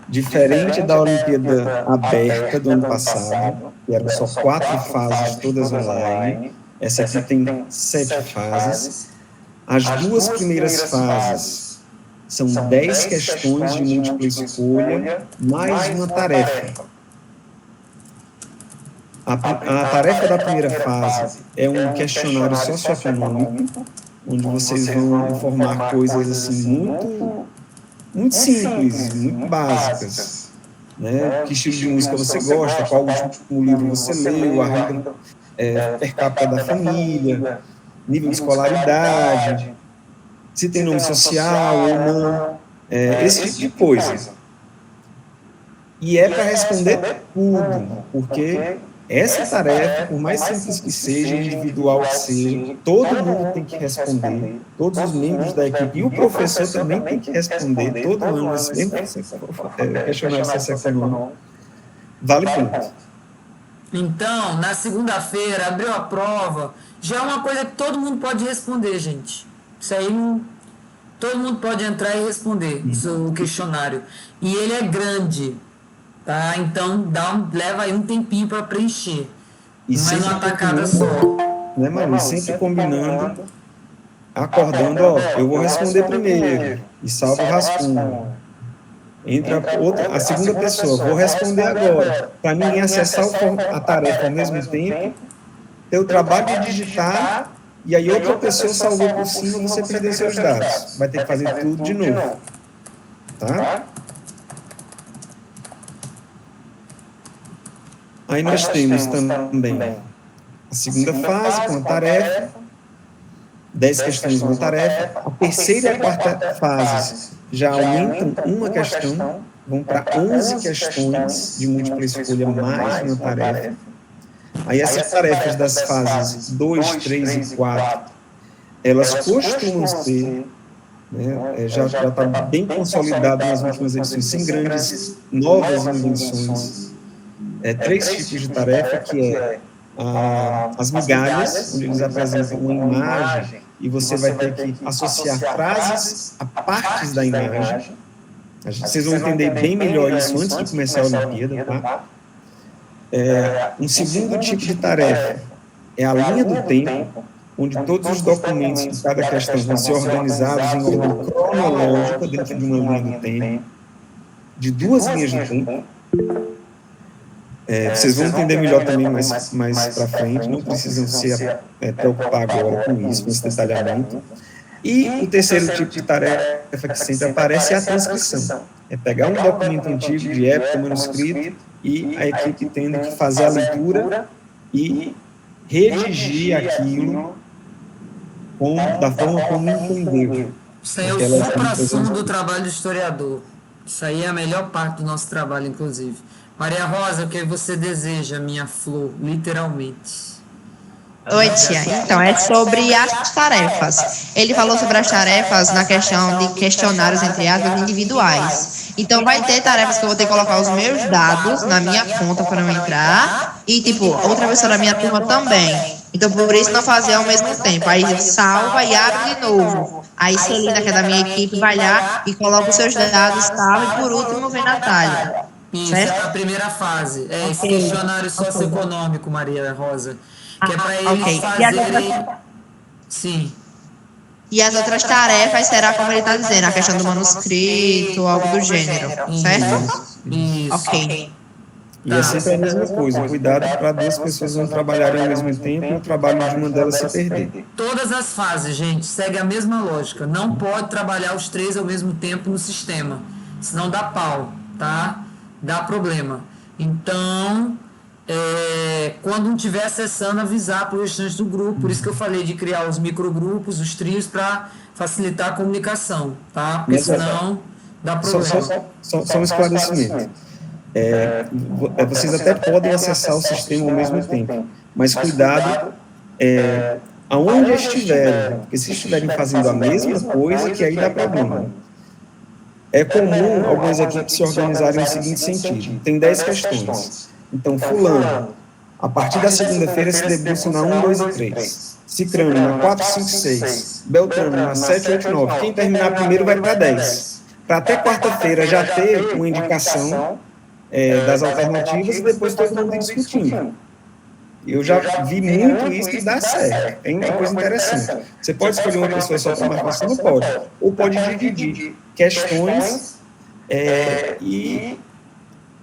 Diferente da Olimpíada aberta do ano passado, que eram só 4 fases, todas online, essa aqui tem 7 fases. As 2 primeiras fases são 10 questões de múltipla escolha, mais uma tarefa. A tarefa da primeira fase é um questionário socioeconômico, onde vocês vão informar coisas assim muito simples, muito básicas, né? Que estilo de música você gosta, qual último livro você leu, a renda per capita da família, nível de escolaridade, se tem nome social ou não, esse tipo de coisa. E é para responder tudo, porque essa tarefa, por mais simples que seja, individual que seja, todo mundo tem que responder, todos os membros da equipe, e o professor também tem que responder, todo ano, esse mesmo questionário socioeconômico. vale ponto. Então, na segunda-feira, abriu a prova, já é uma coisa que todo mundo pode responder, gente. Isso aí não... Todo mundo pode entrar e responder o questionário. E ele é grande, tá? Então, leva aí um tempinho para preencher. E não é sempre numa tacada combinando, só. né, Manu? Sempre combinando, acordando, ó, eu vou responder primeiro, e salva o rascunho. Entra a segunda pessoa, vou responder agora, para ninguém acessar a tarefa ao mesmo tempo, ter o trabalho de digitar, e aí outra pessoa salvou por cima, você perdeu seus dados. Vai ter que fazer tudo de novo. Tá? Aí nós temos também a segunda fase, com a tarefa, 10 questões uma tarefa. A terceira e a quarta fase já aumentam uma questão, vão para 11 questões de múltipla escolha mais uma tarefa. Aí essas tarefas das fases 2, 3 e 4, elas costumam ser, né, já está bem consolidado nas últimas edições, sem grandes novas invenções. 3 tipos de tarefa, que é as migalhas, onde eles apresentam uma imagem e você vai ter que associar frases a partes da imagem. Vocês vão entender bem melhor isso antes de começar a Olimpíada, tá? Um segundo tipo de tarefa é a linha do tempo, onde todos os documentos de cada questão vão ser organizados em ordem cronológica dentro de uma linha do tempo, de 2 linhas de tempo. Vocês vão entender melhor também mais para frente, não precisam se preocupar agora com isso, com esse detalhamento. E o terceiro tipo de tarefa que sempre aparece é a transcrição. É pegar um documento antigo, de época, manuscrito, e a equipe tendo que fazer a leitura e redigir aquilo da forma como entendeu. Isso aí é o supra-sumo do trabalho do historiador. Isso aí é a melhor parte do nosso trabalho, inclusive. Maria Rosa, o que você deseja, minha flor, literalmente? Oi, tia. Então, é sobre as tarefas. Ele falou sobre as tarefas na questão de questionários, entre aspas, individuais. Então, vai ter tarefas que eu vou ter que colocar os meus dados na minha conta para eu entrar. E, tipo, outra pessoa da minha turma também. Então, por isso, não fazer ao mesmo tempo. Aí, salva e abre de novo. Aí, Celina, que é da minha equipe, vai lá e coloca os seus dados, salva. E, por último, vem Natália. Isso, certo? é a primeira fase. Esse questionário socioeconômico, Maria Rosa. Que é para eles fazerem... Sim. E as outras tarefas será como ele está dizendo, a questão do manuscrito, algo do gênero, certo? Isso. Ok. E é sempre a mesma coisa, cuidado para 2 pessoas não trabalharem ao mesmo tempo e o trabalho de uma delas se perder. Todas as fases, gente, segue a mesma lógica. Não pode trabalhar os 3 ao mesmo tempo no sistema, senão dá pau, tá? Dá problema. Então, quando não estiver acessando, avisar para o restante do grupo. Por isso que eu falei de criar os microgrupos, os trios, para facilitar a comunicação, tá? Porque senão dá problema. Só um esclarecimento. Vocês até podem acessar o sistema ao mesmo tempo, mas cuidado aonde estiverem, porque se estiverem fazendo a mesma coisa, que aí dá problema. É comum algumas equipes se organizarem no seguinte sentido: tem 10 questões. Então, fulano, a partir da segunda-feira se debruça na 1, 2 e 3. Cicrano na 4, 5, 6. Beltrano na 7, 8, 9. Quem terminar primeiro vai para 10. Para até quarta-feira já ter uma indicação das alternativas e depois todo mundo discutindo. Eu já vi muito isso e dá certo. É uma coisa interessante. Você pode escolher uma pessoa só para marcação? Não pode. Ou pode dividir questões e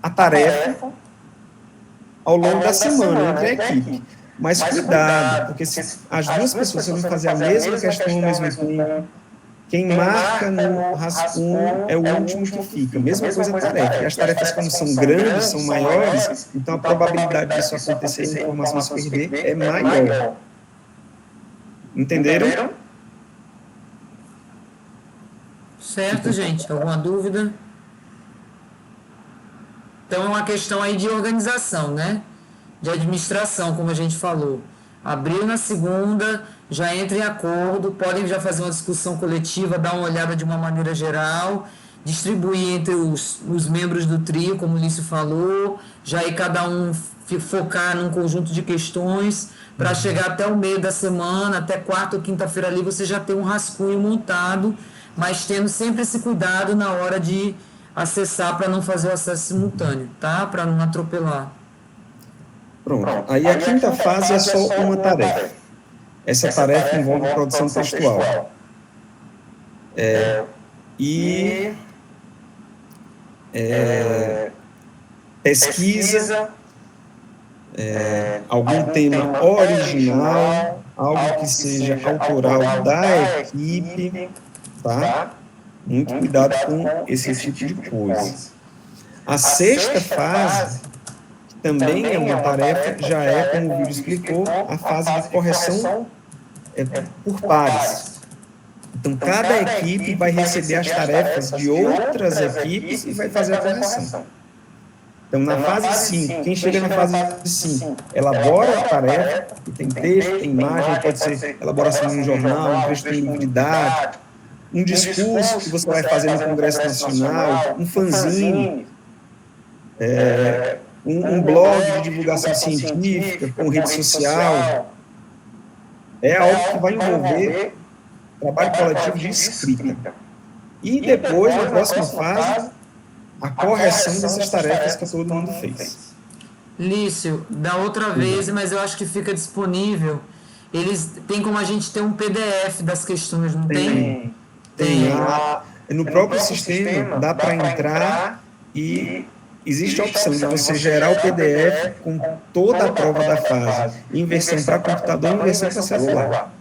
a tarefa ao longo da semana entre a equipe. Mas cuidado, porque se as 2 pessoas vão fazer a mesma questão ao mesmo tempo, quem marca no rascunho é o último que fica. Mesma coisa a tarefa. E as tarefas, quando são grandes, são maiores, então a probabilidade disso acontecer e a informação se perder é maior. Entenderam? Certo, gente? Alguma dúvida? Então é uma questão aí de organização, né? De administração, como a gente falou. Abriu na segunda, já entra em acordo, podem já fazer uma discussão coletiva, dar uma olhada de uma maneira geral distribuir entre os membros do trio, como o Lício falou, já ir cada um focar num conjunto de questões, para chegar até o meio da semana, até quarta ou quinta-feira ali, você já tem um rascunho montado, mas tendo sempre esse cuidado na hora de acessar, para não fazer o acesso simultâneo, tá? Para não atropelar. Pronto. Aí a quinta fase é só uma tarefa. Essa tarefa envolve produção textual. Pesquisa, algum tema original, algo que seja autoral da equipe, tá? Muito cuidado com esse tipo de coisa. A sexta fase, que também é uma tarefa, já é, como o vídeo explicou, a fase de correção por pares. Então, cada equipe vai receber as tarefas de outras equipes e vai fazer a correção. Então, na fase 5, quem chega na fase 5, elabora a tarefa, que tem texto, tem imagem, pode ser elaboração de um jornal, um texto de livro didático, um discurso que você vai fazer no Congresso Nacional, um fanzine, um blog de divulgação científica, com rede social. É algo que vai envolver trabalho coletivo de escrita. E depois, na próxima fase, a correção dessas tarefas que todo mundo fez. Lício, da outra vez, mas eu acho que fica disponível. Eles tem como a gente ter um PDF das questões, não tem? Tem. No próprio sistema dá para entrar e existe a opção de você gerar o PDF com toda a prova da fase, em versão para computador e em versão para celular.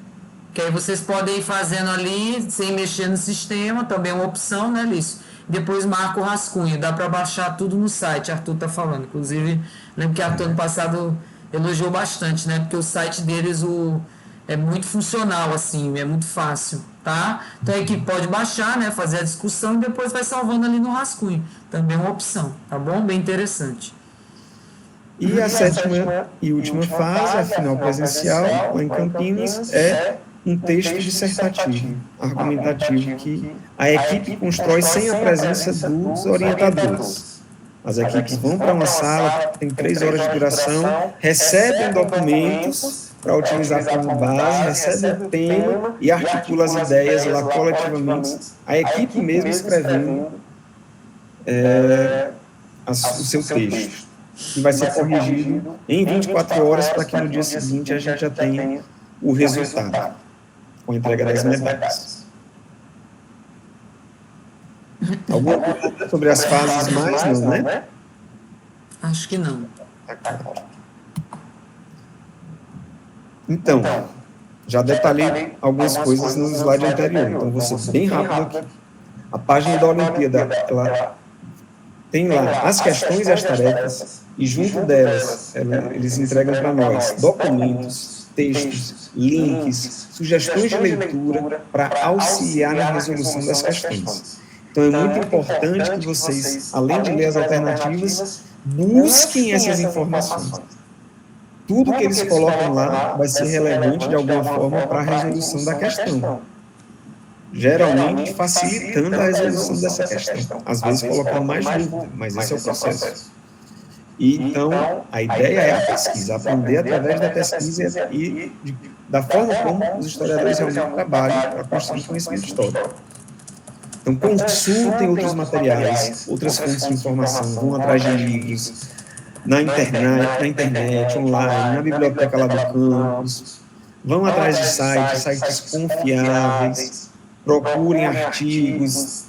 Que aí vocês podem ir fazendo ali, sem mexer no sistema, também é uma opção, né, Lício? Depois marca o rascunho, dá para baixar tudo no site, Arthur tá falando. Inclusive, lembro que Arthur ano passado elogiou bastante, né? Porque o site deles é muito funcional, assim, é muito fácil, tá? Então a equipe pode baixar, né? Fazer a discussão e depois vai salvando ali no rascunho. Também é uma opção, tá bom? Bem interessante. E a sétima e última fase, a final presencial, lá em Campinas, é um texto dissertativo, argumentativo, que a equipe constrói sem a presença dos orientadores. As equipes vão para uma sala, tem 3 horas de duração, recebem documentos para utilizar como base, recebem o tema e articula as ideias lá coletivamente, a equipe mesmo escrevendo o seu texto, que vai ser corrigido em 24 horas para que no dia seguinte a gente já tenha o resultado, com a entrega das medalhas. Alguma coisa sobre as fases mais, não, né? Acho que não. Então, já detalhei algumas coisas no slide anterior, então vou ser bem rápido aqui. A página da Olimpíada, ela tem lá as questões e as tarefas, e junto delas, eles entregam para nós documentos, textos, links, sugestões de leitura para auxiliar na resolução das questões. Então, é muito importante que vocês, além de ler as alternativas, busquem essas informações. Tudo que eles colocam lá vai ser relevante de alguma forma para a resolução da questão. Geralmente, facilitando a resolução dessa questão. Às vezes, colocando mais dúvida, mas esse é o processo. E, então, a ideia é a pesquisa, aprender através da pesquisa e da forma como os historiadores realmente trabalham para construir conhecimento histórico. Então, consultem outros materiais, outras fontes de informação, vão atrás de livros, na internet, online, na biblioteca lá do campus, vão atrás de sites confiáveis, procurem artigos,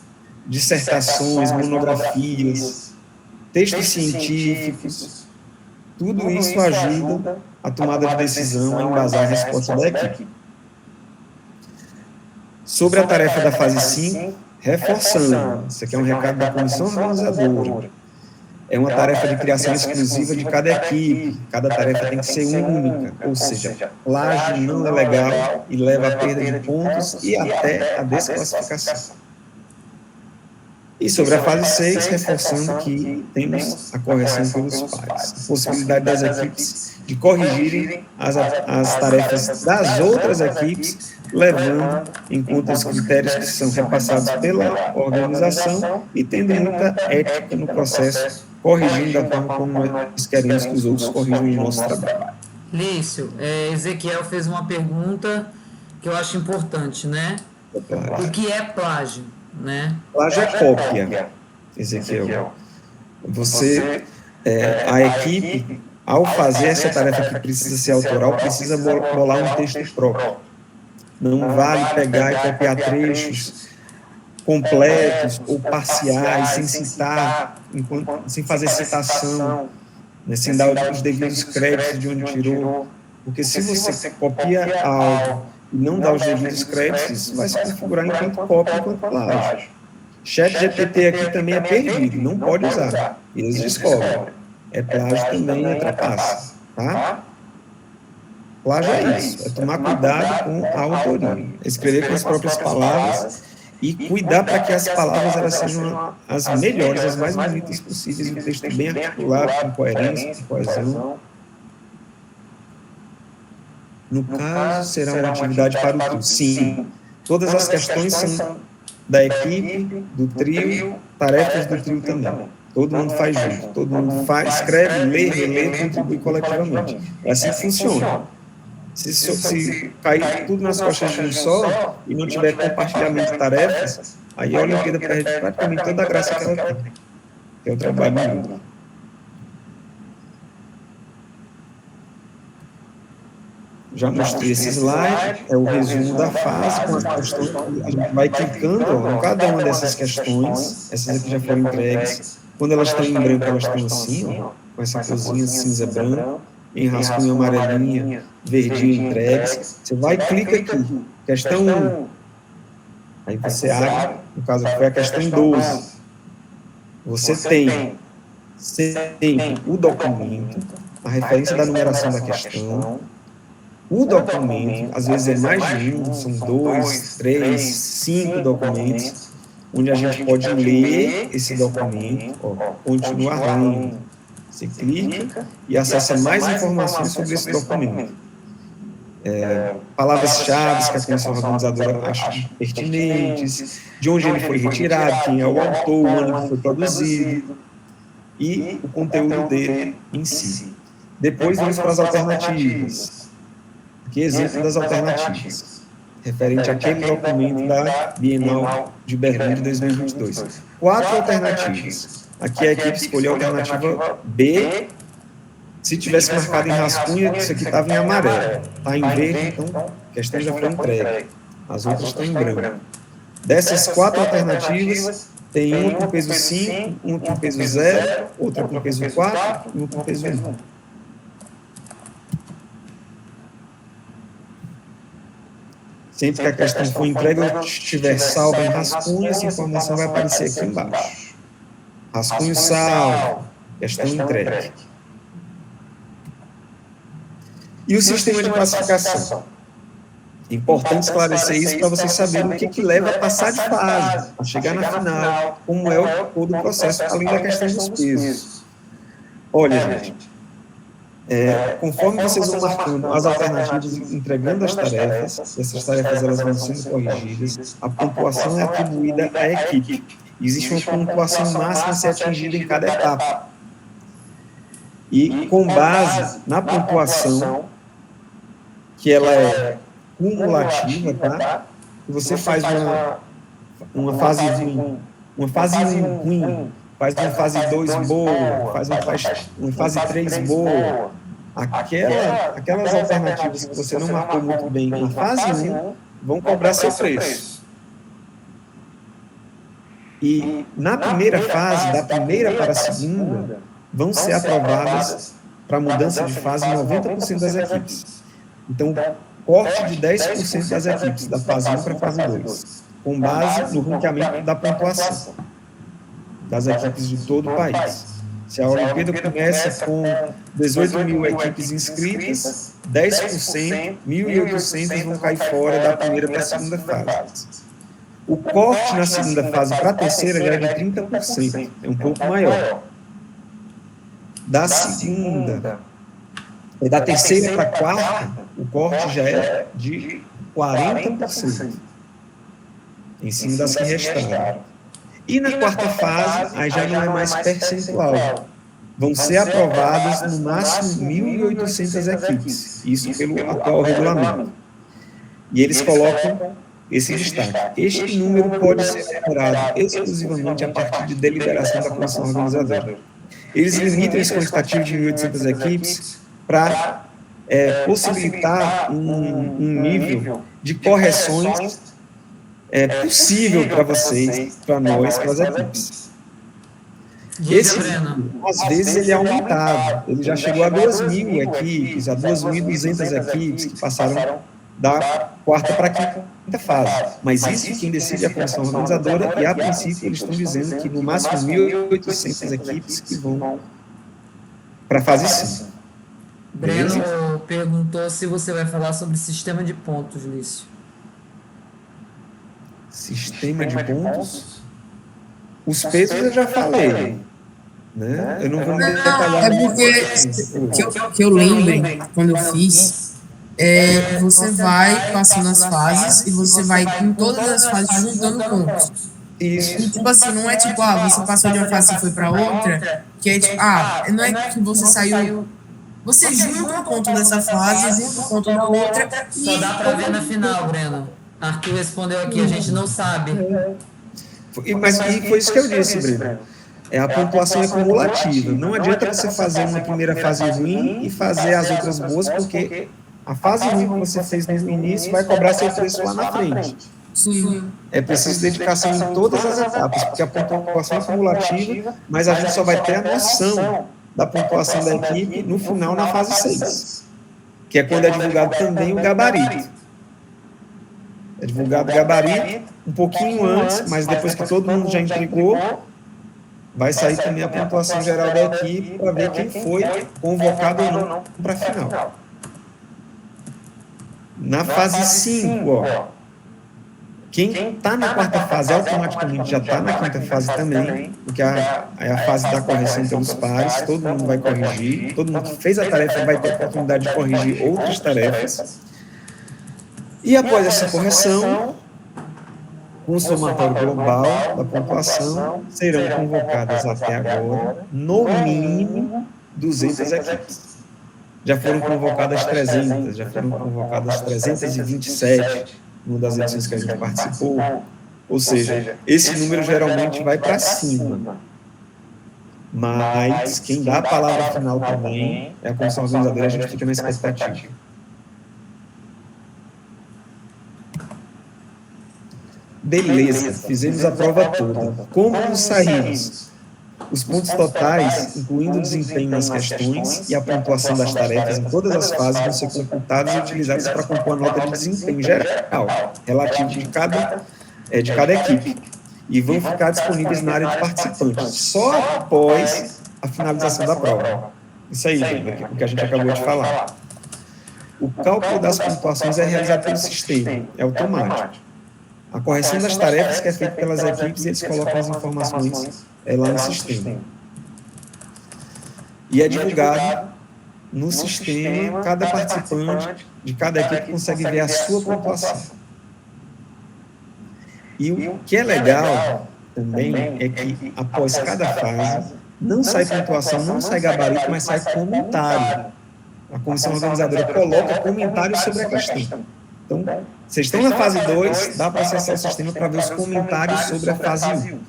dissertações, monografias, textos científicos. Tudo isso ajuda a tomada de decisão, a embasar a resposta da equipe. Sobre a tarefa da fase 5, reforçando, isso aqui é um recado da comissão organizadora. É uma tarefa de criação exclusiva de cada equipe, cada tarefa tem que ser única, ou seja, plágio não é legal e leva à perda de pontos e até a desclassificação. E sobre a fase 6, reforçando que temos a correção pelos pares, a possibilidade das equipes de corrigirem as tarefas das outras equipes levando em conta os critérios que são repassados pela organização e tendo muita ética no processo, corrigindo da forma como nós queremos que os outros corrijam o nosso trabalho. Lício, Ezequiel fez uma pergunta que eu acho importante, né? O que é plágio, né? Plágio é cópia, Ezequiel. A equipe, ao fazer essa tarefa que precisa ser autoral, precisa bolar um texto próprio. Não vale pegar e copiar trechos completos ou parciais, sem citar, sem fazer citação, né, sem dar os devidos créditos de onde tirou. Porque se você copia algo e não dá os devidos créditos, isso vai se configurar enquanto cópia, enquanto plágio. ChatGPT aqui também é perdido, não pode usar. Eles descobrem. É plágio também, é trapaça, tá? Plágio é isso, é tomar cuidado com a autoria, escrever com as próprias palavras e cuidar para que as palavras elas sejam as melhores, as mais bonitas possíveis, um texto bem articulado, com coerência, com coesão. No caso, será uma atividade para o trio. Sim, todas as questões são da equipe, do trio, tarefas do trio também. Todo mundo faz junto, todo mundo escreve, lê, relê, contribui coletivamente. É assim que funciona. Se cair tudo nas costas de um só e não tiver compartilhamento de tarefas, aí a Olimpíada perde praticamente toda a graça que ela tem. É o trabalho em grupo. Já mostrei esse slide, é o resumo da fase, com as questões, a gente vai clicando em cada uma dessas questões, essas aqui já foram entregues, quando elas estão em branco, elas estão assim, ó, com essa cozinha cinza-branco, em rascunho amarelinha, verdinho entregues, você vai e clica aqui, questão 1, aí você abre, no caso aqui foi a questão 12, você tem sempre o documento, a referência da numeração da questão, o documento, às vezes é mais de um, são 2, 3, 5 documentos, onde a gente pode ler esse documento, ó, continuar lendo. Você clica e acessa mais informações sobre esse documento. Palavras-chave que a comissão organizadora acha pertinentes, de onde ele foi retirado, quem é o autor, o ano que foi produzido, e o conteúdo dele em si. Depois vamos para as alternativas. Aqui é exemplo das alternativas, referente àquele documento da Bienal de Berlim de 2022. 4 alternativas. Aqui a equipe escolheu a alternativa B. Se tivesse marcado em rascunho, isso aqui estava em amarelo. Está em verde, então a questão já foi entregue. As outras estão em branco. Dessas 4 alternativas, tem uma com peso 5, uma com peso 0, outra com peso 4 e uma com peso 1. Sempre que a questão for entregue ou estiver salva em rascunho, essa informação vai aparecer aqui embaixo. Rascunho salvo, questão entregue. E o sistema de classificação? É importante esclarecer isso para vocês saberem o que leva a passar de fase, a chegar na final, como é todo o processo, além da questão dos pesos. Olha, gente, conforme vocês vão marcando as alternativas, entregando as tarefas, essas tarefas elas vão sendo corrigidas, a pontuação é atribuída à equipe. Existe uma pontuação máxima a ser atingida em cada etapa. E com base na pontuação, que ela é cumulativa, tá? Você faz uma fase ruim, faz uma fase 2 boa, faz uma fase 3 boa. Aquelas alternativas que você não marcou muito bem na fase 1 vão cobrar seu preço. E na primeira fase, da primeira para a segunda, vão ser aprovadas para mudança de fase 90% das equipes. Então, corte de 10% das equipes, da fase 1 para a fase 2, com base no ranqueamento da pontuação das equipes de todo o país. Se a Olimpíada começa com 18 mil equipes inscritas, 10%, 1.800 vão cair fora da primeira para a segunda fase. O corte na segunda fase para a terceira já é de 30%, é um pouco maior. Da segunda, da terceira para a quarta, o corte já é de 40%, em cima das que restaram. E na quarta fase, aí já não é mais percentual. Vão ser aprovadas no máximo 1.800 equipes, isso pelo atual regulamento. E eles colocam esse destaque. Este número pode ser elaborado exclusivamente a partir de deliberação da comissão organizadora. Eles limitam esse quantitativo de 1.800 equipes para possibilitar um nível de correções possível para vocês, para nós, para as equipes. Esse, às vezes, ele é aumentado. Ele já chegou a 2.000 equipes, a 2.200 equipes que passaram da quarta para a quinta fase. Mas isso quem decide é a comissão organizadora e, a princípio, eles estão dizendo que no máximo 1.800 equipes que vão para a fase 5. Breno perguntou se você vai falar sobre sistema de pontos, Lício. Sistema de pontos? Os pesos eu já falei, né? Eu não vou me detalhar. É porque que eu lembre, quando eu fiz, você vai passando as fases e você vai em todas as fases juntando pontos. Isso. E, tipo assim, não é tipo, você passou de uma fase e foi para outra, que é tipo, não é que você saiu. Você junta o ponto dessa fase, junta o ponto da outra. Só dá para ver na final, Breno. Arthur respondeu aqui, a gente não sabe. Mas foi isso que eu disse, Breno. A pontuação é cumulativa. Não adianta você fazer uma primeira fase ruim e fazer as outras boas, porque a fase ruim que você fez no início vai cobrar seu preço lá na frente. Sim. É preciso dedicação em todas as etapas, porque a pontuação é cumulativa, mas a gente só vai ter a noção da pontuação da equipe no final, na fase 6, que é quando é divulgado também o gabarito. É divulgado o gabarito um pouquinho antes, mas depois que todo mundo já entregou, vai sair também a pontuação geral da equipe para ver quem foi convocado ou não para a final. Na fase 5, quem está na quarta fase automaticamente já está na quinta fase também, porque é a fase da correção pelos pares, todo mundo vai corrigir, todo mundo que fez a tarefa vai ter a oportunidade de corrigir outras tarefas. E após essa correção, com o somatório global da pontuação, serão convocadas até agora, no mínimo, 200 equipes. Já foram convocadas 300, já foram convocadas 327, numa das edições que a gente participou. Ou seja, esse número geralmente vai para cima. Mas quem dá a palavra final também é a comissão organizadora, a gente fica na expectativa. Beleza, fizemos a prova toda. Como nos saímos? Os pontos totais, incluindo o desempenho nas questões e a pontuação das tarefas em todas as fases, vão ser computados e utilizados para compor a nota de desempenho geral, relativo de cada equipe, e vão ficar disponíveis na área de participantes, só após a finalização da prova. Isso aí, o que a gente acabou de falar. O cálculo das pontuações é realizado pelo sistema, é automático. A correção das tarefas que é feita pelas equipes, eles colocam as informações lá no sistema. E é divulgado no sistema, cada participante de cada equipe consegue ver a sua pontuação. E o que é legal também é que, após cada fase, não sai pontuação, não sai gabarito, mas sai comentário. A comissão organizadora coloca comentários sobre a questão. Então, vocês estão na fase 2, dá para acessar o sistema para ver os comentários sobre a fase 1.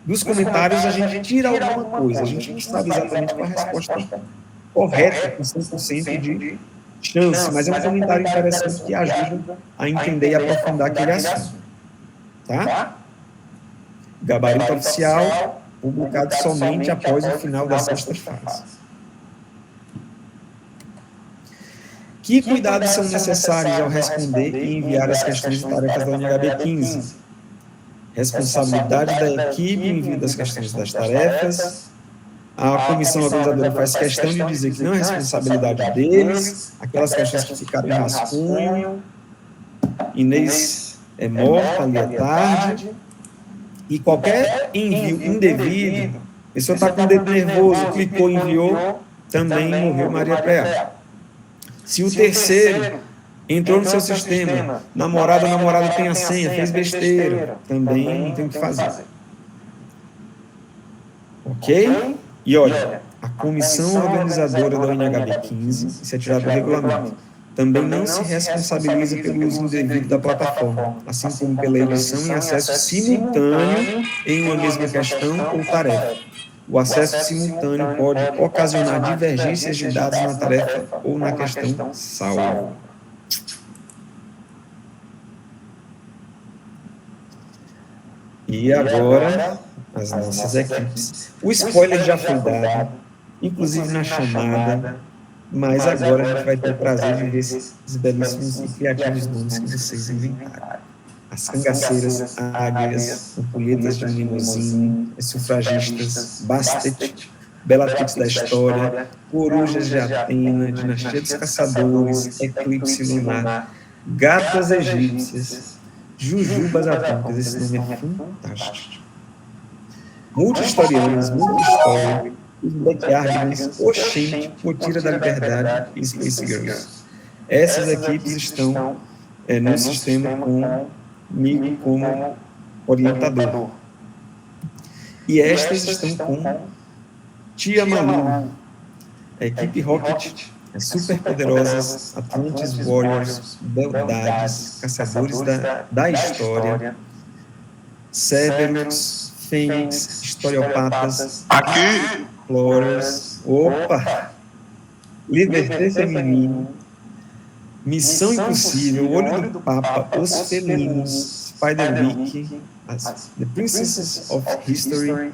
Dos comentários, a gente tira alguma coisa, a gente não sabe exatamente qual a resposta correta, com 100% de chance, mas é um comentário interessante que ajuda a entender e aprofundar aquele assunto. Tá? Gabarito oficial, publicado somente após o final da sexta fase. Que cuidados são necessários ao responder e enviar as questões e tarefas da UNHB 15? Responsabilidade da equipe no envio das questões das tarefas. A comissão organizadora faz questão de dizer que não é responsabilidade deles, aquelas questões que ficaram em rascunho. Inês é morta ali à tarde. E qualquer envio indevido, a pessoa está com o dedo nervoso, clicou, enviou, também morreu Maria Preá. Se o terceiro Entrou no seu sistema, namorado tem a senha, fez besteira, também não tem o que fazer. Ok? E olha, a comissão organizadora da UNHB 15, isso é tirado do regulamento, também não se responsabiliza pelo uso indevido da plataforma, assim como pela edição e acesso simultâneo em uma mesma questão ou tarefa. O acesso simultâneo pode ocasionar divergências de dados na tarefa ou na questão salva. E agora, as nossas equipes. O spoiler já foi dado, inclusive na chamada, mas agora a gente vai ter o prazer de ver esses belíssimos e criativos nomes que vocês inventaram. As cangaceiras, águias, ampulhetas de limousine, as sufragistas, Bastet, Bellatrix da História, Corujas de Atena, Dinastia dos Caçadores, Eclipse Lunar, Gatas Egípcias, Jujubas Atômicas, esse nome é fantástico. Multi-historianos, multi-história, os Backyardigans, Oxente, Potira da Liberdade e Space Girls. Essas equipes estão no sistema comigo como orientador. E estas estão com Tia Malu, a equipe Rocket, as superpoderosas Atlantis Warriors, Beldades, Caçadores da História, Cerberus, Fênix, Historiopatas, Explorers, Liberté Feminino, Missão Impossível, Olho do Papa, Os Felinos, Spider-Week, The Princesses of History,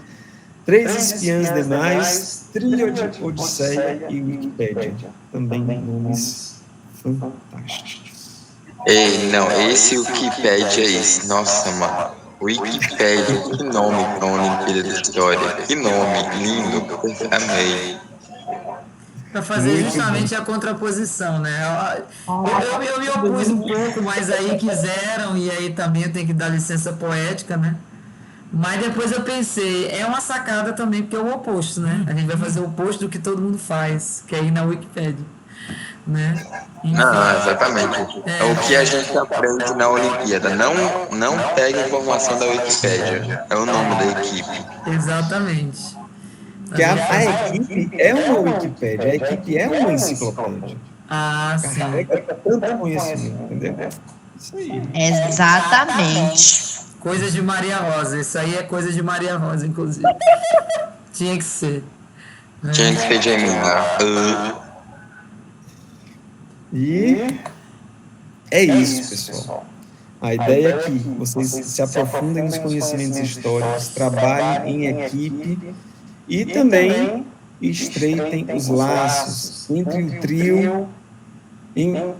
Três Espiãs Demais, Trio de Odisseia e Wikipédia. Também nomes fantásticos. Ei, não, esse Wikipédia é esse. Nossa, mano. Wikipédia, que nome para uma Olimpíada da História. Que nome lindo. Amei. Para fazer justamente a contraposição, né? Eu me opus um pouco, mas aí quiseram, e aí também eu tenho que dar licença poética, né? Mas depois eu pensei, é uma sacada também, porque é o oposto, né? A gente vai fazer o oposto do que todo mundo faz, que é ir na Wikipédia, né? Não, exatamente. É o que a gente aprende na Olimpíada. Não pega informação da Wikipédia. É o nome da equipe. Exatamente. Que a equipe é uma Wikipédia, a equipe é uma enciclopédia. Ah, sim. Carrega tanto conhecimento, entendeu? Isso aí. Exatamente. Coisas de Maria Rosa. Isso aí é coisa de Maria Rosa, inclusive. Tinha que ser. Tinha que ser de Emina. E é isso, pessoal. A ideia é que vocês se aprofundem nos conhecimentos históricos, trabalhem em equipe e também estreitem os laços entre o trio,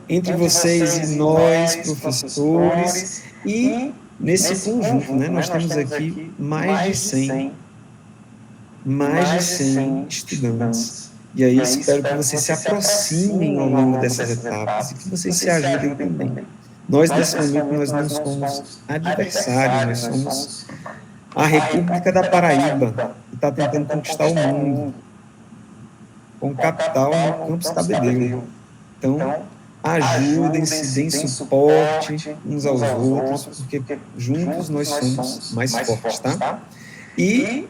entre vocês e nós, professores, e nesse conjunto, né? Nós temos aqui mais de 100 estudantes. E aí espero que vocês se aproximem ao longo dessas etapas e que vocês se ajudem também. Nós, nesse momento, nós não somos adversários, nós somos a República da Paraíba, que está tentando conquistar o mundo, com capital no Campus Cabedelo. Então, ajudem-se, deem suporte uns aos outros, porque juntos nós somos mais fortes, tá? E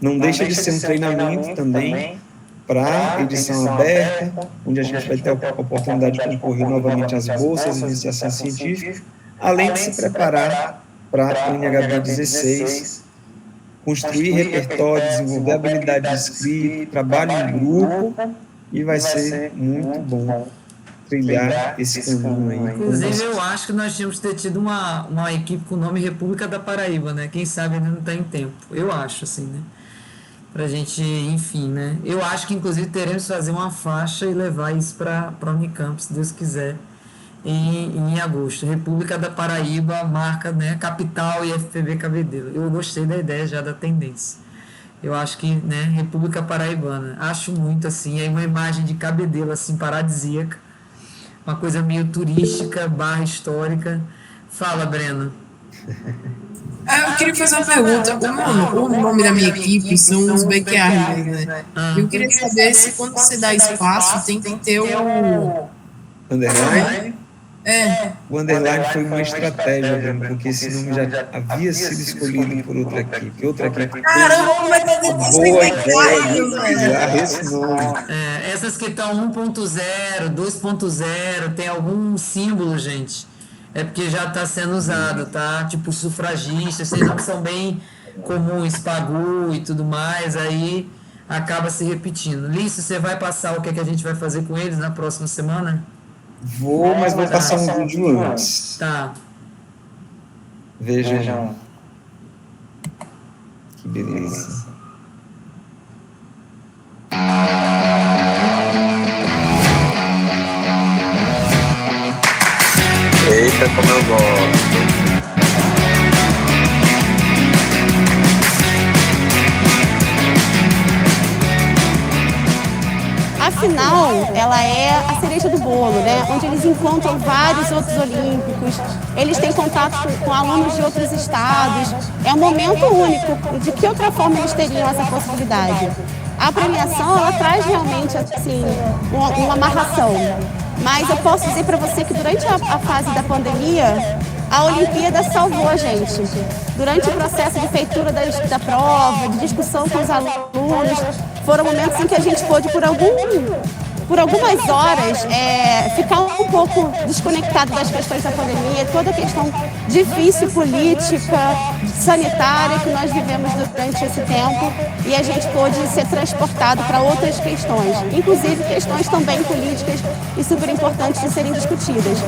não deixa de ser um treinamento também para edição aberta, onde a gente vai ter a oportunidade de concorrer novamente às bolsas de iniciação científica, além de se preparar para a UNHB 16, construir repertório, desenvolver habilidade de escrita, trabalho em grupo, e vai ser muito bom trilhar esse caminho aí. Inclusive, eu acho que nós tínhamos que ter tido uma equipe com o nome República da Paraíba, né? Quem sabe ainda não está em tempo. Eu acho, assim, né? Pra gente, enfim, né? Eu acho que, inclusive, teremos que fazer uma faixa e levar isso para a Unicamp, se Deus quiser, em agosto. República da Paraíba, marca, né? Capital e FPB Cabedelo. Eu gostei da ideia já da tendência. Eu acho que, né? República Paraibana. Acho muito, assim, aí uma imagem de Cabedelo, assim, paradisíaca. Uma coisa meio turística, barra histórica. Fala, Breno. Eu queria fazer uma pergunta. O nome da minha equipe são os Backyardigans, né? Eu queria saber se quando você dá espaço tem que ter o... Underline? O underline foi uma estratégia, Bruno, porque esse nome já havia sido escolhido por outra equipe. Outra equipe Caramba, como é que eu boa ideia de utilizar esse nome. Essas que estão 1.0, 2.0, tem algum símbolo, gente? É porque já está sendo usado, tá? Tipo sufragista, esses nomes são bem comuns, Pagu e tudo mais, aí acaba se repetindo. Lício, você vai passar o que, é que a gente vai fazer com eles na próxima semana? Vou, mas vou passar um vídeo antes. Tá. Vejam. Que beleza. Eita, como eu gosto. Afinal, ela é a cereja do bolo, né? Onde eles encontram vários outros olímpicos, eles têm contato com alunos de outros estados. É um momento único. De que outra forma eles teriam essa possibilidade? A premiação, ela traz realmente, assim, uma amarração. Mas eu posso dizer para você que durante a fase da pandemia, a Olimpíada salvou a gente. Durante o processo de feitura da prova, de discussão com os alunos, foram momentos em que a gente pôde, por algumas horas, ficar um pouco desconectado das questões da pandemia, toda a questão difícil, política, sanitária que nós vivemos durante esse tempo, e a gente pôde ser transportado para outras questões, inclusive questões também políticas e super importantes de serem discutidas.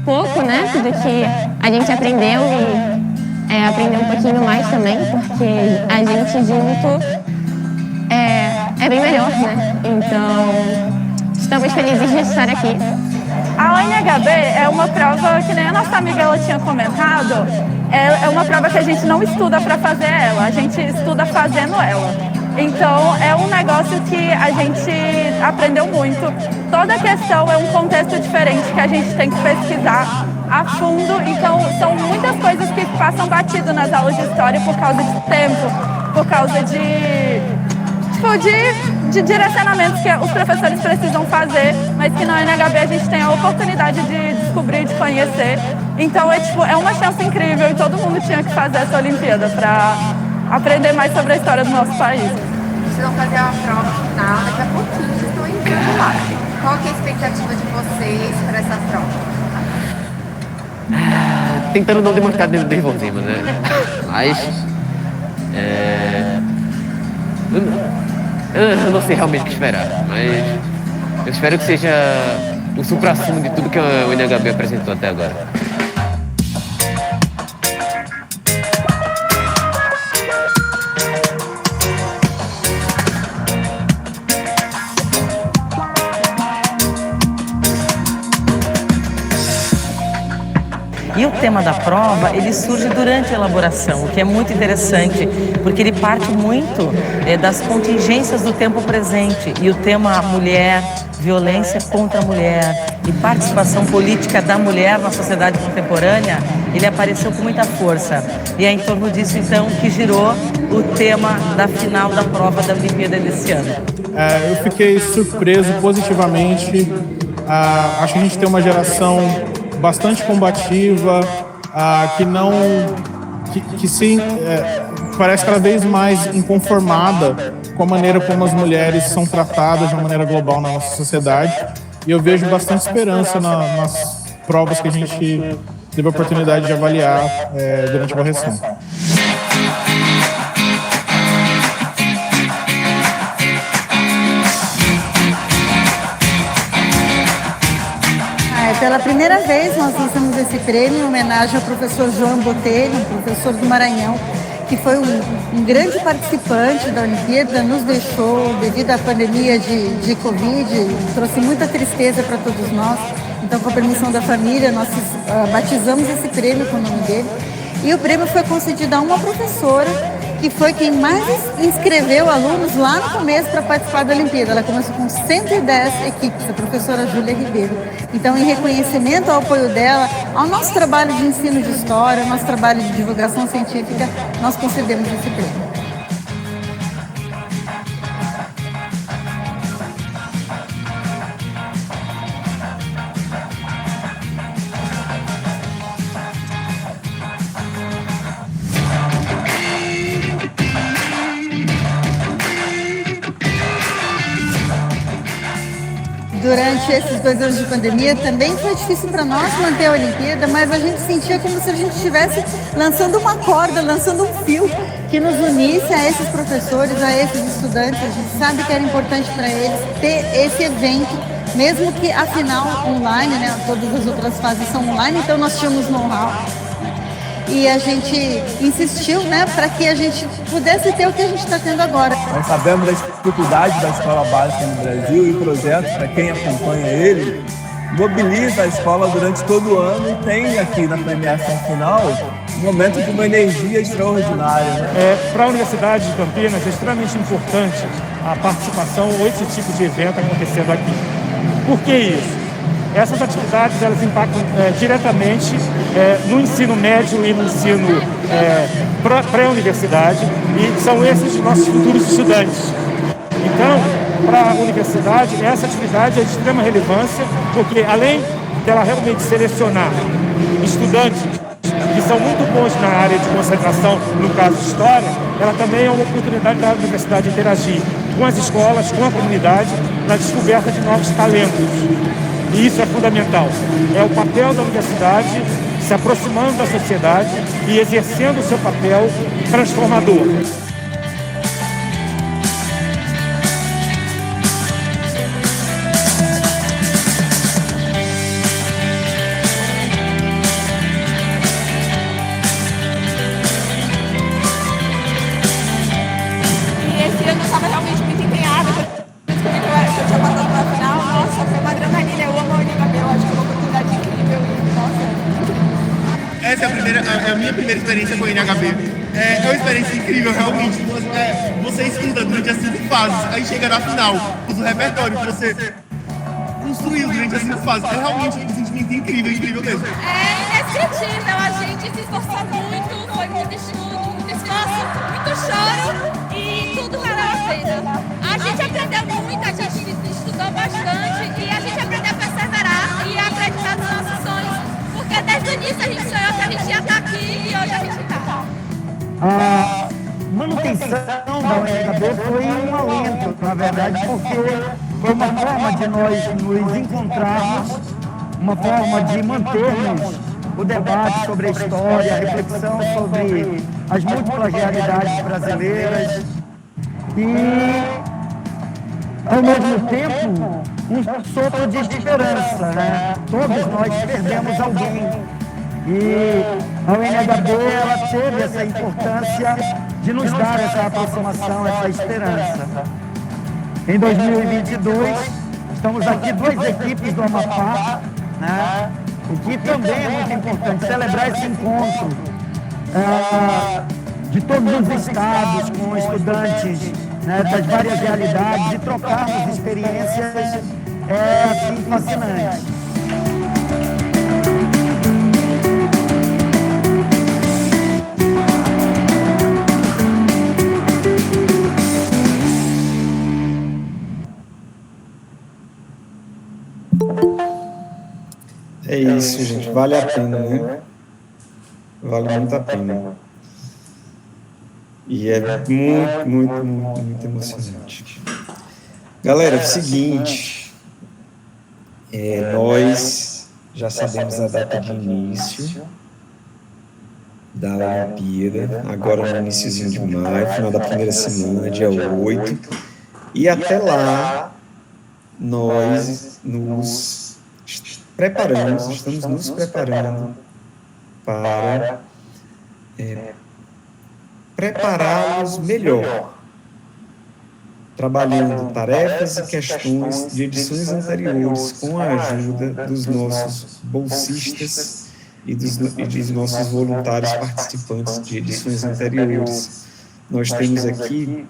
Pouco, né, do que a gente aprendeu e aprender um pouquinho mais também, porque a gente junto é bem melhor, né? Então, estamos felizes de estar aqui. A ONHB é uma prova que nem a nossa amiga ela tinha comentado, é uma prova que a gente não estuda para fazer ela, a gente estuda fazendo ela. Então, é um negócio que a gente aprendeu muito. Toda questão é um contexto diferente que a gente tem que pesquisar a fundo. Então, são muitas coisas que passam batido nas aulas de história por causa de tempo, por causa de direcionamentos que os professores precisam fazer, mas que na UNHB a gente tem a oportunidade de descobrir, de conhecer. Então, é uma chance incrível e todo mundo tinha que fazer essa Olimpíada para aprender mais sobre a história do nosso país. Vocês vão fazer uma prova final daqui a pouquinho, vocês estão entrando lá. Qual que é a expectativa de vocês para essa prova? Tentando não demonstrar nervosismo, né? Mas eu não sei realmente o que esperar, mas eu espero que seja o supra-sumo de tudo que a UNHB apresentou até agora. E o tema da prova, ele surge durante a elaboração, o que é muito interessante, porque ele parte muito das contingências do tempo presente. E o tema mulher, violência contra a mulher e participação política da mulher na sociedade contemporânea, ele apareceu com muita força. E é em torno disso, então, que girou o tema da final da prova da Olimpíada desse ano. Eu fiquei surpreso positivamente. Acho que a gente tem uma geração bastante combativa, parece cada vez mais inconformada com a maneira como as mulheres são tratadas de uma maneira global na nossa sociedade. E eu vejo bastante esperança nas provas que a gente teve a oportunidade de avaliar durante a correção. Pela primeira vez nós lançamos esse prêmio em homenagem ao professor João Botelho, um professor do Maranhão, que foi um grande participante da Olimpíada, nos deixou devido à pandemia de Covid, trouxe muita tristeza para todos nós. Então, com a permissão da família, nós batizamos esse prêmio com o nome dele. E o prêmio foi concedido a uma professora que foi quem mais inscreveu alunos lá no começo para participar da Olimpíada. Ela começou com 110 equipes, a professora Júlia Ribeiro. Então, em reconhecimento ao apoio dela, ao nosso trabalho de ensino de história, ao nosso trabalho de divulgação científica, nós concedemos esse prêmio. Durante esses 2 anos de pandemia também foi difícil para nós manter a Olimpíada, mas a gente sentia como se a gente estivesse lançando uma corda, lançando um fio que nos unisse a esses professores, a esses estudantes. A gente sabe que era importante para eles ter esse evento, mesmo que a final online, né, todas as outras fases são online, então nós tínhamos know-how. E a gente insistiu, né, para que a gente pudesse ter o que a gente está tendo agora. Nós sabemos das dificuldades da escola básica no Brasil e o projeto, para quem acompanha ele, mobiliza a escola durante todo o ano e tem aqui na premiação final um momento de uma energia extraordinária. Né? Para a Universidade de Campinas é extremamente importante a participação ou esse tipo de evento acontecendo aqui. Por que isso? Essas atividades elas impactam diretamente no ensino médio e no ensino pré-universidade, e são esses nossos futuros estudantes. Então, para a universidade, essa atividade é de extrema relevância, porque além dela realmente selecionar estudantes que são muito bons na área de concentração, no caso de história, ela também é uma oportunidade da universidade interagir com as escolas, com a comunidade, na descoberta de novos talentos. E isso é fundamental. É o papel da universidade se aproximando da sociedade e exercendo o seu papel transformador. E esse ano eu estava realmente muito empenhada. Eu tinha passado para a final. Nossa, foi uma adrenalina. Eu amo a UniHB, eu acho que é uma oportunidade incrível. Essa é a minha primeira experiência com a UniHB. É uma experiência incrível, realmente. Você estuda durante as 5 fases, aí chega na final, usa o repertório que você construiu durante as 5 fases. É realmente um sentimento incrível mesmo. É indescritível, a gente se esforçou muito, foi muito estudo, muito esforço, muito choro e tudo valeu a pena. A gente aprendeu muito, a gente estudou bastante e a gente aprendeu a perseverar e a acreditar nos nossos sonhos, porque desde o início a gente sonhou que a gente ia estar aqui e hoje a gente está. A manutenção da UniHB foi um alento, na verdade, porque foi uma forma de nós nos encontrarmos, uma forma de mantermos o debate sobre a história, a reflexão sobre as múltiplas realidades brasileiras e, ao mesmo tempo, um sopro de esperança, né? Todos nós perdemos alguém e a UniHB ela teve essa importância de nos dar essa aproximação, essa esperança. Em 2022, estamos aqui 2 equipes do Amapá, né? O que também é muito importante, celebrar esse encontro de todos os estados com estudantes, né, das várias realidades e trocarmos experiências é assim fascinante. É isso, gente. Vale a pena, né? Vale muito a pena. E é muito emocionante. Galera, é o seguinte. Nós já sabemos a data de início da Olimpíada. Agora no iniciozinho de maio, final da primeira semana, dia 8. E até lá, nós nos estamos nos preparando para prepará-los melhor, trabalhando tarefas e questões de edições anteriores com a ajuda dos nossos bolsistas e dos nossos voluntários participantes de edições anteriores. nós temos aqui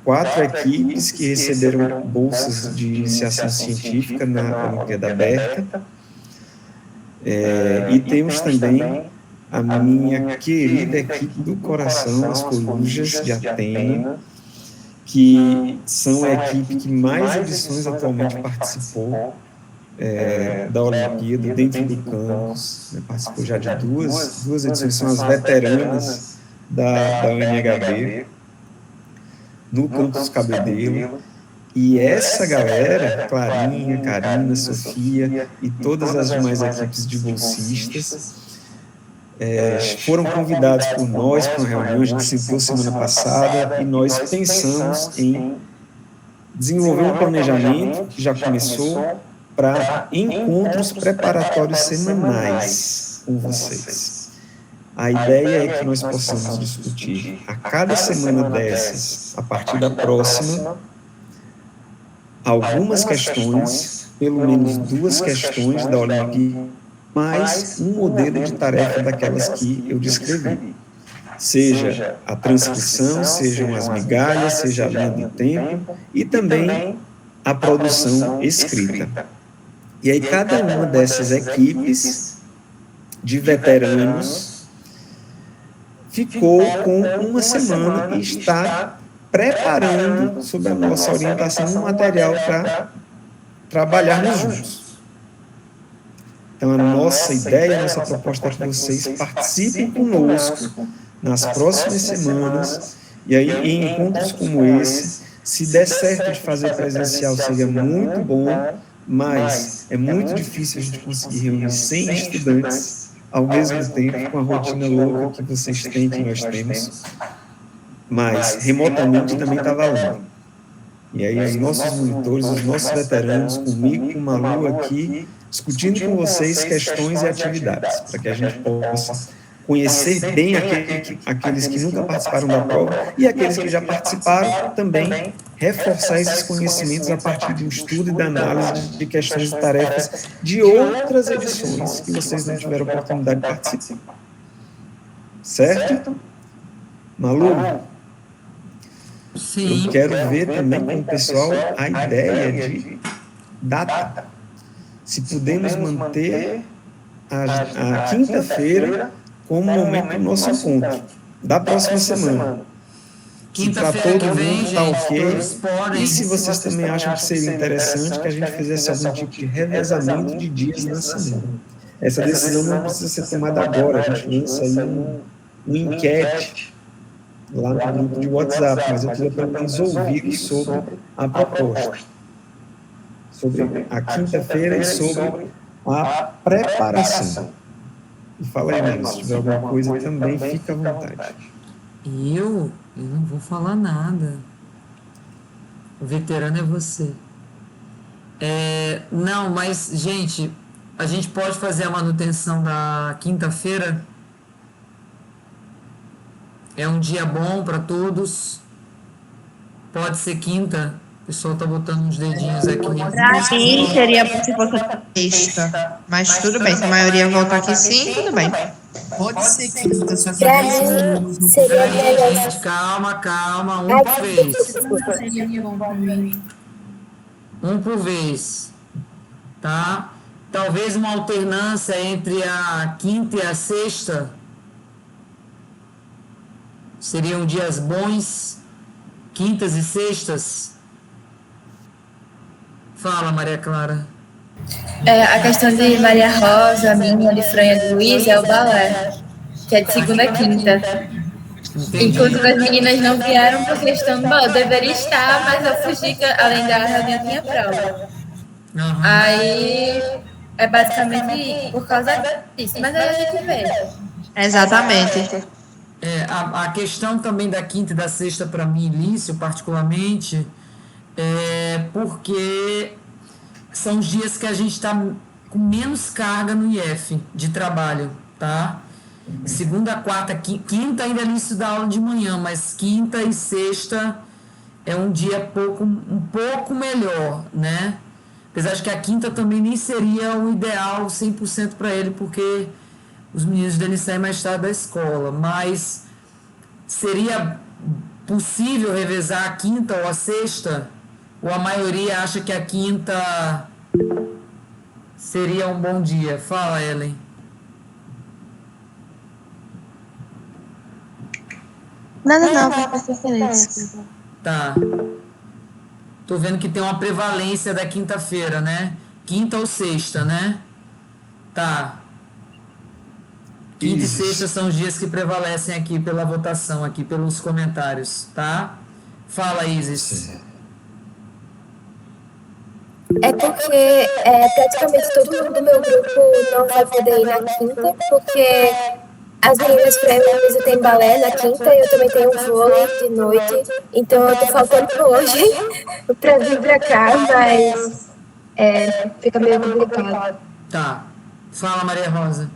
4 equipes que receberam bolsas de iniciação científica na Olimpíada Aberta. E temos também a minha querida equipe do coração, as Corujas de Atena, que são a equipe que mais edições atualmente participou da Olimpíada, dentro do campus, né, participou já de duas edições, são as veteranas da UNHB, no campus Cabedelo. E essa galera, Clarinha, Karina, Sofia e todas as demais equipes de bolsistas, foram convidados por nós para uma reunião, a gente sentou semana passada, e nós pensamos em desenvolver um planejamento que já começou para encontros preparatórios semanais com vocês. A ideia é que nós possamos discutir a cada semana dessas, a partir da próxima, algumas questões, pelo menos 2 questões da Olimpíada, mais um modelo de tarefa daquelas que eu descrevi. Seja a transcrição, sejam as migalhas, seja a linha do tempo e também a produção escrita. E aí cada uma dessas equipes de veteranos ficou com uma semana e está preparando, sob a nossa orientação, um material para trabalharmos juntos. Então, a nossa ideia, a nossa proposta é que vocês participem conosco nas próximas semanas, e aí, em encontros como esse, se der certo de fazer presencial, seria muito bom, mas é muito difícil a gente conseguir reunir 100 estudantes ao mesmo tempo, com a rotina louca que vocês têm, que nós temos, mas remotamente também está valendo. E aí os nossos monitores, os nossos veteranos, comigo, com o Malu aqui, discutindo com vocês questões e atividades, para que a gente possa conhecer bem aqueles que nunca participaram da prova e aqueles que já participaram também, reforçar esses conhecimentos a partir do estudo e da análise de questões e tarefas de outras edições que vocês não tiveram oportunidade de participar. Certo? Malu? Sim. Eu quero ver também com o pessoal a ideia de data. Se podemos manter a quinta-feira como momento do nosso encontro, da próxima semana. Se para todo mundo está ok, e se vocês também acham que seria interessante que a gente fizesse algum tipo de revezamento de dias na semana. Essa decisão não precisa ser tomada agora, a gente lança aí um enquete lá no grupo de WhatsApp, mas eu queria pelo menos ouvir sobre a proposta, sobre a quinta-feira e sobre a preparação. E fala aí, Mano, se tiver alguma coisa também, fica à vontade. Eu não vou falar nada. O veterano é você. Não, mas, gente, a gente pode fazer a manutenção da quinta-feira? É um dia bom para todos. Pode ser quinta. O pessoal tá botando uns dedinhos aqui. Pra mim, seria bom se fosse sexta. Mas tudo bem, se a maioria voltar aqui sim, tudo bem. Pode ser quinta, só que Pra mim, seria melhor. Calma, um por vez. seria bom pra mim. Um por vez. Tá? Talvez uma alternância entre a quinta e a sexta. Seriam dias bons, quintas e sextas. Fala, Maria Clara. A questão de Maria Rosa, minha, de Franha de Luiz é o balé, que é de segunda a quinta. Enquanto as meninas não vieram por questão de, eu deveria estar, mas eu fugi, além da reunião tinha prova. Aí é basicamente por causa disso, mas aí a gente vê. Exatamente. A questão também da quinta e da sexta, para mim, Lício, particularmente, porque são os dias que a gente está com menos carga no IF de trabalho, tá? Segunda, quarta, quinta ainda é início da aula de manhã, mas quinta e sexta é um dia um pouco melhor, né? Apesar de que a quinta também nem seria o ideal 100% para ele, porque os meninos dele saem mais tarde da escola, mas seria possível revezar a quinta ou a sexta? Ou a maioria acha que a quinta seria um bom dia? Fala, Ellen. Nada não, professor Feliz. Tá. Tô vendo que tem uma prevalência da quinta-feira, né? Quinta ou sexta, né? Tá. Quinta e sexta são os dias que prevalecem aqui pela votação, aqui pelos comentários, tá? Fala, Isis. É porque praticamente todo mundo do meu grupo não vai poder ir na quinta, porque as meninas para Luísa tem balé na quinta e eu também tenho vôlei de noite, então eu tô faltando hoje para vir pra cá, mas fica meio complicado. Tá. Fala, Maria Rosa.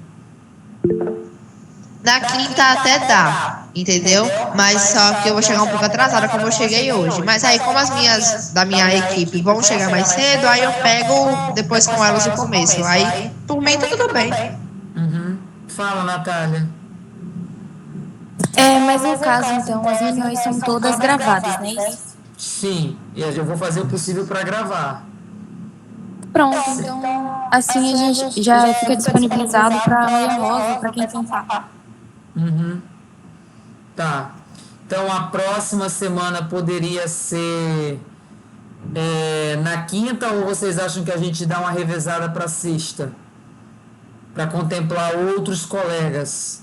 Na quinta até dá, entendeu? Mas só que eu vou chegar um pouco atrasada como eu cheguei hoje. Mas aí, como as minhas da minha equipe vão chegar mais cedo, aí eu pego depois com elas o começo. Aí, por mim, tá tudo bem. Fala, Natália. Mas no caso, então, as reuniões são todas gravadas, não é isso? Sim, e eu vou fazer o possível para gravar. Pronto, então, assim a gente já fica disponibilizado para a Maria Rosa, para quem tentar. Tá. Então, a próxima semana poderia ser na quinta, ou vocês acham que a gente dá uma revezada para sexta? Para contemplar outros colegas?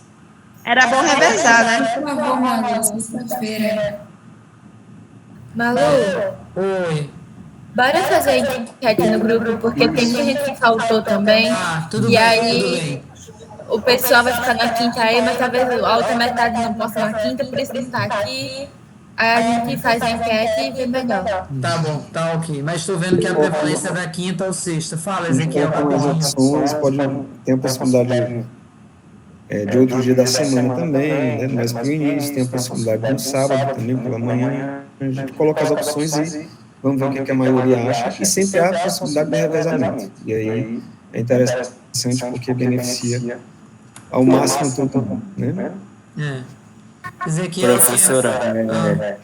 Era bom revezar, né? Por favor, Malu, sexta-feira. Malu, Oi. bora fazer enquete no grupo, porque tem muita gente que faltou também. Tudo E bem, aí, tudo bem. o pessoal vai ficar na quinta aí, mas talvez a outra metade não possa na quinta, por isso que tá aqui. Aí a gente faz a enquete e vê melhor. Tá bom, tá ok. Mas estou vendo que a prevalência é da quinta ou sexta. Fala, Ezequiel. Com as opções, pode ter a possibilidade de outro dia da semana também, né? Mas para o início, tem a possibilidade no sábado também, pela manhã. A gente coloca as opções e vamos ver o que a maioria acha. E sempre há a possibilidade de revezamento. E aí é interessante porque beneficia ao máximo todo mundo, né? Ezequiel. Professora,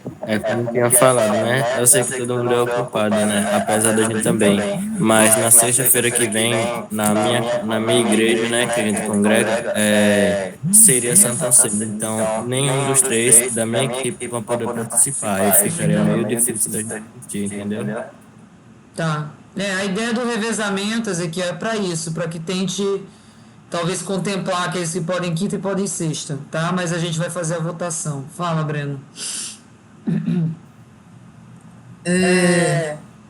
como eu tinha falado, né? Eu sei que todo mundo é ocupado, né? Apesar da gente também. Mas na sexta-feira que vem, na minha igreja, né? Que a gente congrega, seria Santa Ceia. Então, nenhum dos três da minha equipe vão poder participar. Aí ficaria meio difícil da gente assistir, entendeu? Tá. A ideia do revezamento, Ezequiel, é para isso, para que tente talvez contemplar aqueles que podem quinta e podem sexta, tá? Mas a gente vai fazer a votação. Fala, Breno.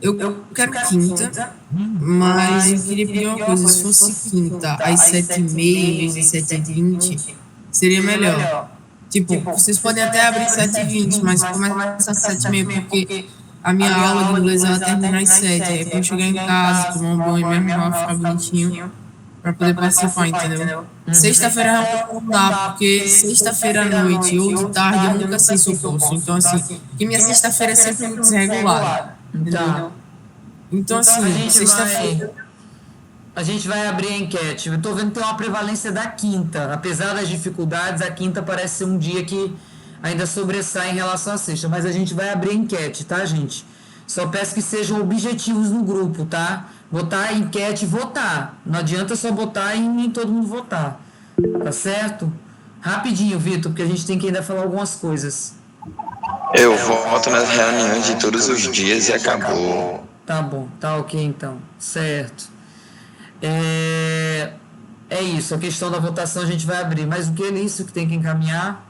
Eu quero quinta, mas eu queria pedir uma coisa. Se fosse quinta às 7h30, às 7h20, seria melhor. Tipo, vocês podem até abrir 7h20, mas começa às 7h30, porque a minha aula de inglês ela termina às 7h. Aí pra eu chegar em casa, tomar um banho, me arrumar, ficar bonitinho, para poder participar, entendeu? Sexta-feira não dá, porque sexta-feira à noite ou de tarde eu nunca sei se eu posso. Então, assim, porque minha sexta-feira é sempre muito desregulada, entendeu? Então, assim, sexta-feira... A gente vai abrir a enquete. Eu tô vendo que tem uma prevalência da quinta. Apesar das dificuldades, a quinta parece ser um dia que ainda sobressai em relação à sexta. Mas a gente vai abrir a enquete, tá, gente? Só peço que sejam objetivos no grupo, tá? Botar a enquete e votar. Não adianta só botar e nem todo mundo votar. Tá certo? Rapidinho, Vitor, porque a gente tem que ainda falar algumas coisas. Eu voto nas reuniões de todos os dias e acabou. Tá bom, tá ok então. Certo. É isso, a questão da votação a gente vai abrir. Mas o que é isso que tem que encaminhar?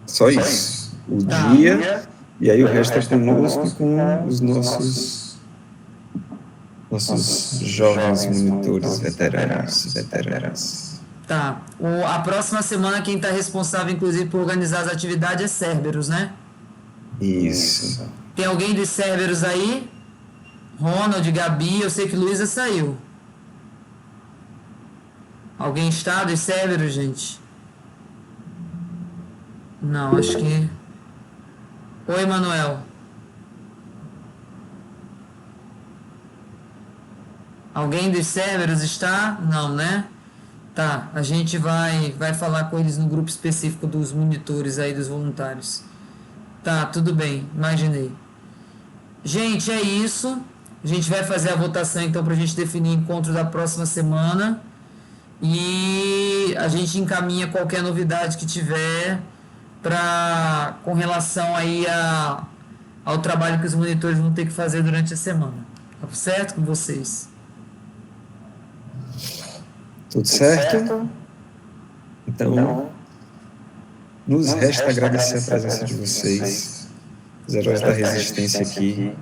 Só isso. O dia, e aí o resto é conosco e com os nossos jovens monitores veteranos. Tá. A próxima semana quem está responsável, inclusive, por organizar as atividades é Cerberus, né? Isso. Tem alguém de Cerberus aí? Ronald, Gabi, eu sei que Luísa saiu. Alguém está de Cerberus, gente? Não, acho que... Oi, Manuel. Alguém dos Cerberus está? Não, né? Tá, a gente vai falar com eles no grupo específico dos monitores aí, dos voluntários. Tá, tudo bem, imaginei. Gente, é isso. A gente vai fazer a votação então pra gente definir o encontro da próxima semana. E a gente encaminha qualquer novidade que tiver com relação aí ao trabalho que os monitores vão ter que fazer durante a semana. Tá certo com vocês? Tudo certo? Então, nos resta agradecer a presença de vocês, os heróis da resistência aqui,